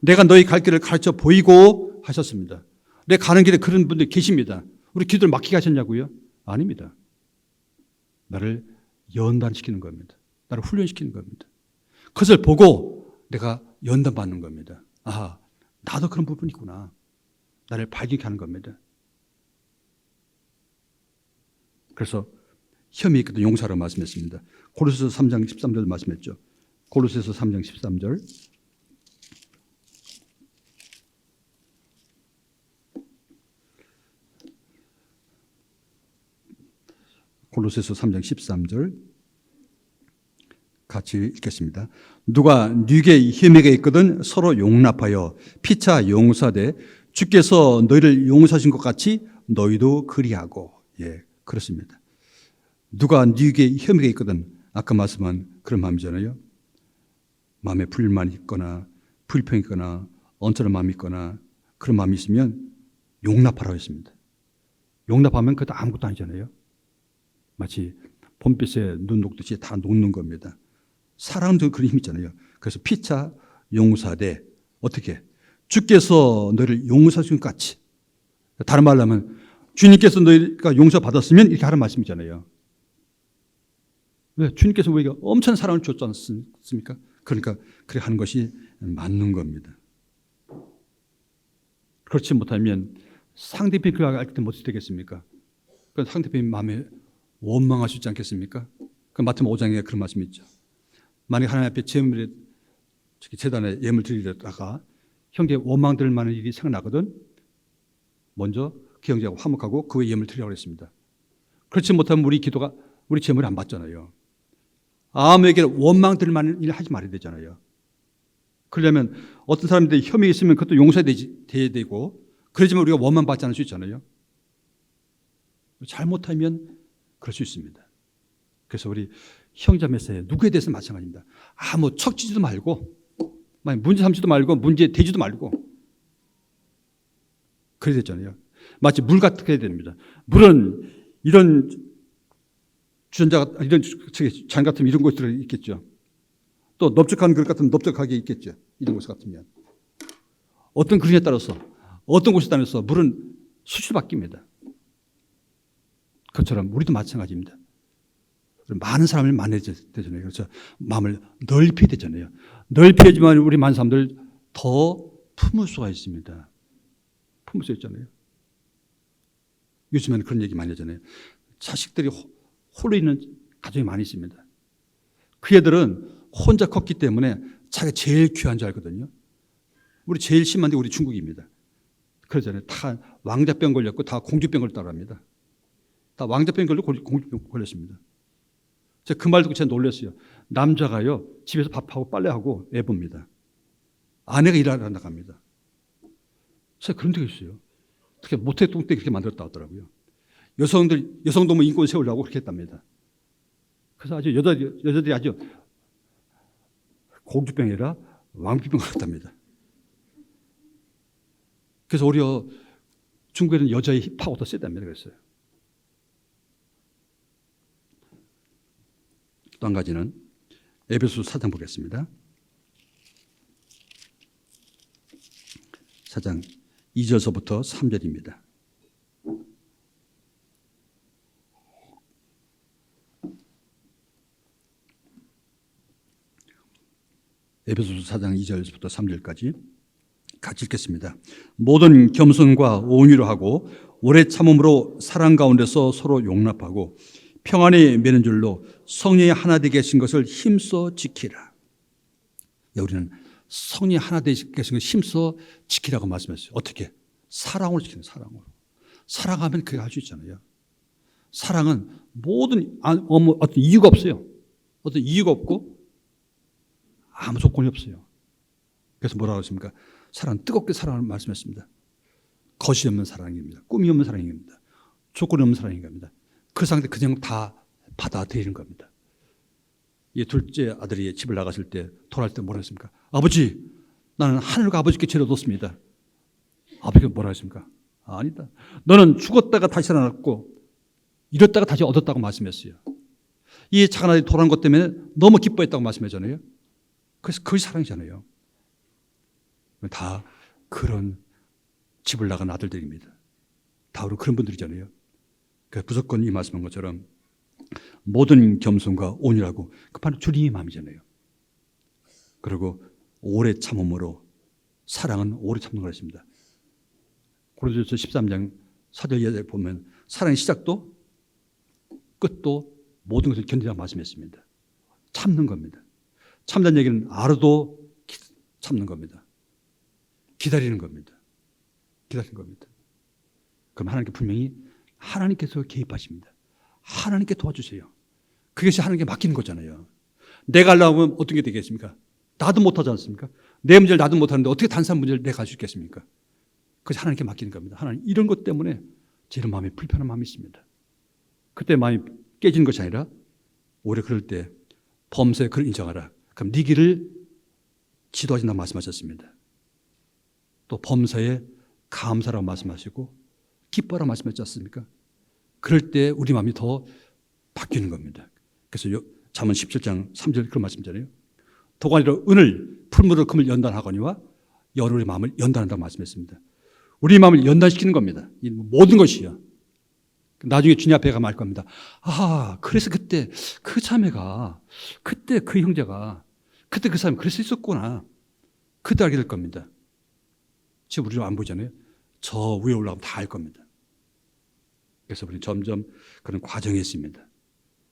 내가 너희 갈 길을 가르쳐 보이고 하셨습니다. 내 가는 길에 그런 분들 계십니다. 우리 기도를 막히게 하셨냐고요? 아닙니다. 나를 연단시키는 겁니다. 나를 훈련시키는 겁니다. 그것을 보고 내가 연단받는 겁니다. 아, 나도 그런 부분이 있구나. 나를 발견케 하는 겁니다. 그래서 혐의 있거든 용서하라고 말씀했습니다. 고린도서 3장 13절 말씀했죠. 고린도서 3장 13절. 고린도서 3장 13절 같이 읽겠습니다. 누가 네게 혐의가 있거든 서로 용납하여 피차 용서하되 주께서 너희를 용서하신 것 같이 너희도 그리하고. 예, 그렇습니다. 누가 네게 혐의가 있거든 아까 말씀한 그런 마음이잖아요. 마음에 불만이 있거나 불평이 있거나 언짢은 마음이 있거나 그런 마음이 있으면 용납하라고 했습니다. 용납하면 그것도 아무것도 아니잖아요. 마치 봄빛에 눈 녹듯이 다 녹는 겁니다. 사랑도 그런 힘이 있잖아요. 그래서 피차 용서하되 어떻게? 주께서 너희를 용서하신 것 같이. 다른 말로 하면 주님께서 너희가 용서받았으면 이렇게 하는 말씀이잖아요. 왜? 주님께서 우리가 엄청난 사랑을 줬지 않습니까? 그러니까 그렇게 하는 것이 맞는 겁니다. 그렇지 못하면 상대편이 그렇게 할 때 어떻게 되겠습니까? 그 상대편이 마음에 원망할 수 있지 않겠습니까? 그 마태복음 5장에 그런 말씀이 있죠. 만약 하나님 앞에 제단에 예물 드리려다가 형제의 원망 들을 만한 일이 생각나거든 먼저 그 형제가 화목하고 그 예물 드리라고 했습니다. 그렇지 못하면 우리 제물이 안 받잖아요. 아무에게 원망 들을 만한 일을 하지 말아야 되잖아요. 그러려면 어떤 사람들이 혐의가 있으면 그것도 용서돼야 되고 그러지만 우리가 원망 받지 않을 수 있잖아요. 잘못하면 그럴 수 있습니다. 그래서 우리 형제자매사에 누구에 대해서 마찬가지입니다. 뭐 척지도 말고 문제 삼지도 말고 문제 대지도 말고 그래야 되잖아요. 마치 물 같게 해야 됩니다. 물은 이런 주전자가 이런 잔 같으면 이런 곳들이 있겠죠. 또 넓적한 그릇 같으면 넓적하게 있겠죠. 이런 곳 같으면 어떤 그릇에 따라서 어떤 곳에 따라서 물은 수시로 바뀝니다. 그것처럼 우리도 마찬가지입니다. 많은 사람을 만나야 되잖아요. 그래서 마음을 넓혀야 되잖아요. 넓혀야지만 우리 많은 사람들 더 품을 수가 있습니다. 품을 수 있잖아요. 요즘에는 그런 얘기 많이 하잖아요. 자식들이 홀로 있는 가정이 많이 있습니다. 그 애들은 혼자 컸기 때문에 자기가 제일 귀한 줄 알거든요. 우리 제일 심한 데 우리 중국입니다. 그러잖아요. 다 왕자병 걸렸고 다 공주병 걸렸다고 합니다. 다 왕자병 걸리고 공주병 걸렸습니다. 제가 그 말 듣고 제가 놀랐어요. 남자가요 집에서 밥하고 빨래하고 애 봅니다. 아내가 일하러 나갑니다. 제가 그런 데가 있어요. 특히 모태똥 때 그렇게 만들었다 하더라고요. 여성도무 인권 세우려고 그렇게 했답니다. 그래서 아주 여자들이 아주 공주병이 아니라 왕비병 같답니다. 그래서 오히려 중국에는 여자의 힙하고 더 세답니다. 그랬어요. 또 한 가지는 에베소서 4장 보겠습니다. 4장 2절서부터 3절입니다. 에베소서 4장 2절부터 3절까지 같이 읽겠습니다. 모든 겸손과 온유로 하고 오래 참음으로 사랑 가운데서 서로 용납하고 평안에 매는 줄로 성령이 하나 되게 하신 것을 힘써 지키라. 우리는 성령이 하나 되게 하신 것을 힘써 지키라고 말씀했어요. 어떻게? 사랑으로 지키는 사랑으로. 사랑하면 그게 할 수 있잖아요. 사랑은 모든 어떤 이유가 없어요. 어떤 이유가 없고 아무 조건이 없어요. 그래서 뭐라고 했습니까? 사랑은 뜨겁게 사랑을 말씀했습니다. 거짓 없는 사랑입니다. 꿈이 없는 사랑입니다. 조건이 없는 사랑입니다. 그 상태 그냥 다 받아들이는 겁니다. 이 둘째 아들이 집을 나갔을 때 돌아올 때 뭐라 했습니까? 아버지, 나는 하늘과 아버지께 죄를 얻었습니다. 아버지가 뭐라 했습니까? 아니다. 너는 죽었다가 다시 살아났고 잃었다가 다시 얻었다고 말씀했어요. 이 작은 아들이 돌아온 것 때문에 너무 기뻐했다고 말씀했잖아요. 그래서 그게 사랑이잖아요. 다 그런 집을 나간 아들들입니다. 다 그런 분들이잖아요. 그러니까 무조건 이 말씀한 것처럼 모든 겸손과 온유라고 그 바로 주님의 마음이잖아요. 그리고 오래 참음으로 사랑은 오래 참는 걸 했습니다. 고린도전서 13장 4절 이하에 보면 사랑의 시작도 끝도 모든 것을 견디라고 말씀했습니다. 참는 겁니다. 참는 얘기는 알아도 참는 겁니다. 기다리는 겁니다. 기다리는 겁니다. 그럼 하나님께 분명히 하나님께서 개입하십니다. 하나님께 도와주세요. 그것이 하나님께 맡기는 거잖아요. 내가 하려고 하면 어떤 게 되겠습니까? 나도 못하지 않습니까? 내 문제를 나도 못하는데 어떻게 다른 사람 문제를 내가 할 수 있겠습니까? 그것이 하나님께 맡기는 겁니다. 하나님 이런 것 때문에 제 마음에 불편한 마음이 있습니다. 그때 마음이 깨지는 것이 아니라 오히려 그럴 때 범사에 그를 인정하라. 그럼 네 길을 지도하신다고 말씀하셨습니다. 또 범사에 감사라고 말씀하시고 기뻐라 말씀하셨지 않습니까? 그럴 때 우리 마음이 더 바뀌는 겁니다. 그래서 잠언 17장 3절 그런 말씀이잖아요. 도가니로 은을 풀무로 금을 연단하거니와 여러분의 마음을 연단한다고 말씀했습니다. 우리 마음을 연단시키는 겁니다. 이 모든 것이요. 나중에 주님 앞에 가면 알 겁니다. 아, 그래서 그때 그 자매가, 그때 그 형제가, 그때 그 사람이 그래서 있었구나. 그때 알게 될 겁니다. 지금 우리는 안 보잖아요. 저 위에 올라가면 다 알 겁니다. 그래서 우리는 점점 그런 과정이 있습니다.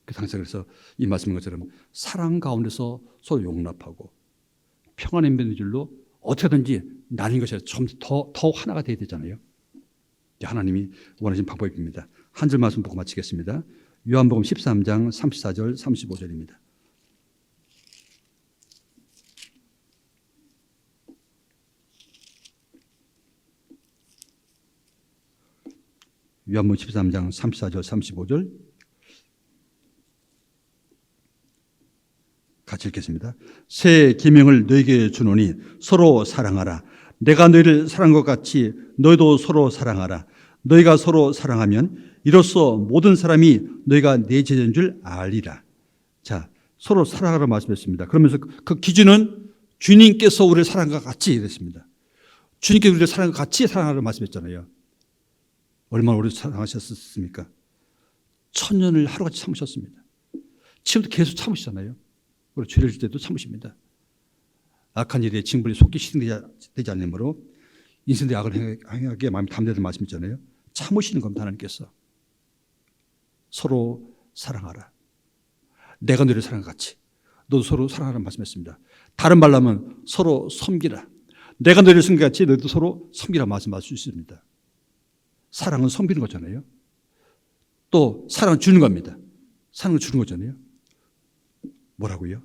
그래서 이 말씀인 것처럼 사랑 가운데서 서로 용납하고 평안에 맺는 줄로 어떻게든지 나는 것이 좀 더 하나가 돼야 되잖아요. 하나님이 원하시는 방법입니다. 한 줄 말씀 보고 마치겠습니다. 요한복음 13장 34절 35절입니다. 요한복음 13장 34절 35절 같이 읽겠습니다. 새 계명을 너희에게 주노니 서로 사랑하라. 내가 너희를 사랑한 것 같이 너희도 서로 사랑하라. 너희가 서로 사랑하면 이로써 모든 사람이 너희가 내 제자인 줄 알리라. 자, 서로 사랑하라 말씀했습니다. 그러면서 그 기준은 주님께서 우리를 사랑한 것 같이 이랬습니다. 주님께서 우리를 사랑한 것 같이 사랑하라 말씀했잖아요. 얼마나 오래 사랑하셨습니까? 1000년을 하루같이 참으셨습니다. 지금도 계속 참으시잖아요. 그리고 죄를 질 때도 참으십니다. 악한 일에 징벌이 속기 실행되지 않으므로 인생의 악을 행하기에 마음이 담대하는 말씀 있잖아요. 참으시는 겁니다. 하나님께서. 서로 사랑하라. 내가 너를 사랑한 것 같이 너도 서로 사랑하라는 말씀했습니다. 다른 말로 하면 서로 섬기라. 내가 너를 섬긴 것 같이 너도 서로 섬기라 말씀할 수 있습니다. 사랑은 섬기는 거잖아요. 또 사랑은 주는 겁니다. 사랑은 주는 거잖아요. 뭐라고요?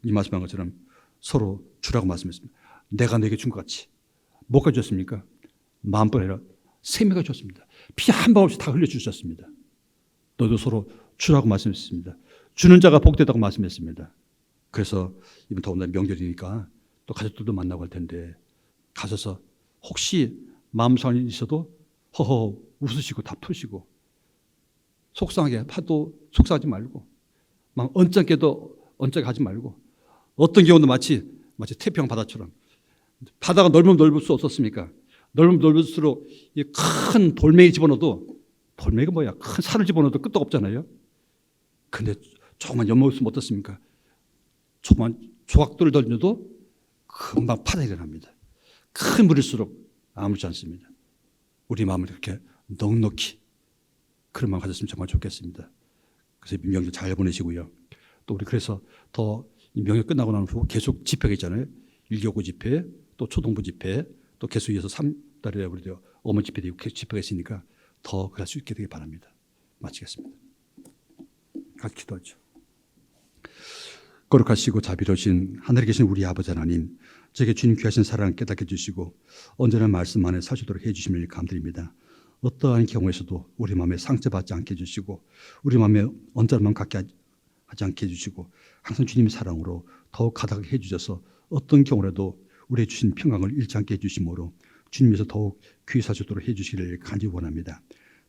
이 말씀한 것처럼 서로 주라고 말씀했습니다. 내가 너에게 준 것 같이 뭐까지 줬습니까? 마음뿐 아니라 생명을 줬습니다. 피 한 방 없이 다 흘려주셨습니다. 너도 서로 주라고 말씀했습니다. 주는 자가 복되다고 말씀했습니다. 그래서 이번 더군다나 명절이니까 또 가족들도 만나고 할 텐데 가셔서 혹시 마음상이 있어도 허허 웃으시고 다 푸시고 속상하게 하도 속상하지 말고 막 언짢게도 언짢게 하지 말고 어떤 경우도 마치 태평 바다처럼 바다가 넓으면 넓을 수 없었습니까? 넓으면 넓을수록 이 큰 돌멩이 집어넣어도 돌멩이가 뭐야? 큰 산을 집어넣어도 끝도 없잖아요. 근데 조그만 엿먹을 수 어떻습니까? 조그만 조각돌을 던져도 금방 파다 일어납니다. 큰 물일수록 아무렇지 않습니다. 우리 마음을 이렇게 넉넉히 그런 마음 가졌으면 정말 좋겠습니다. 그래서 명절 잘 보내시고요. 또 우리 그래서 더 명절 끝나고 난 후 계속 집회가 있잖아요. 1교구 집회, 또 초동부 집회, 또 계속 이어서 3달에 우리도 어머니 집회도 있고 집회가 있으니까 더 그럴 수 있게 되길 바랍니다. 마치겠습니다. 같이 기도하죠. 거룩하시고 자비로우신 하늘에 계신 우리 아버지 하나님, 저에게 주님 귀하신 사랑 깨닫게 해주시고 언제나 말씀 안에 사시도록 해주심을 감드립니다. 어떠한 경우에서도 우리 마음에 상처받지 않게 해주시고 우리 마음에 언짢은 마음 갖게 하지 않게 해주시고 항상 주님의 사랑으로 더욱 가득하게 해주셔서 어떤 경우라도 우리의 주신 평강을 잃지 않게 해주심으로 주님께서 더욱 귀사주도록 해주시기를 간절히 원합니다.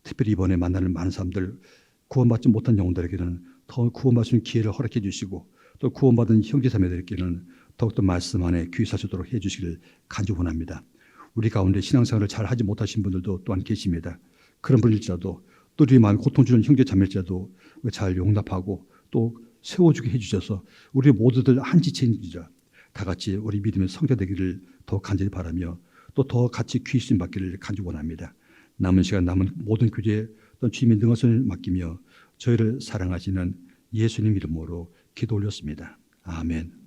특별히 이번에 만나는 많은 사람들 구원받지 못한 영혼들에게는 더 구원받는 기회를 허락해 주시고 또 구원받은 형제자매들에게는 더욱더 말씀 안에 귀사주도록 해주시기를 간절히 원합니다. 우리 가운데 신앙생활을 잘 하지 못하신 분들도 또한 계십니다. 그런 분일지라도 또 우리 마음에 고통 주는 형제자매일지라도 잘 용납하고 또 세워주게 해주셔서 우리 모두들 한 지체인지라 다 같이 우리 믿음의 성자되기를 더 간절히 바라며 또 더 같이 귀신 받기를 간절히 원합니다. 남은 시간 남은 모든 교제에 주님의 능하선을 맡기며 저희를 사랑하시는 예수님 이름으로 기도 올렸습니다. 아멘.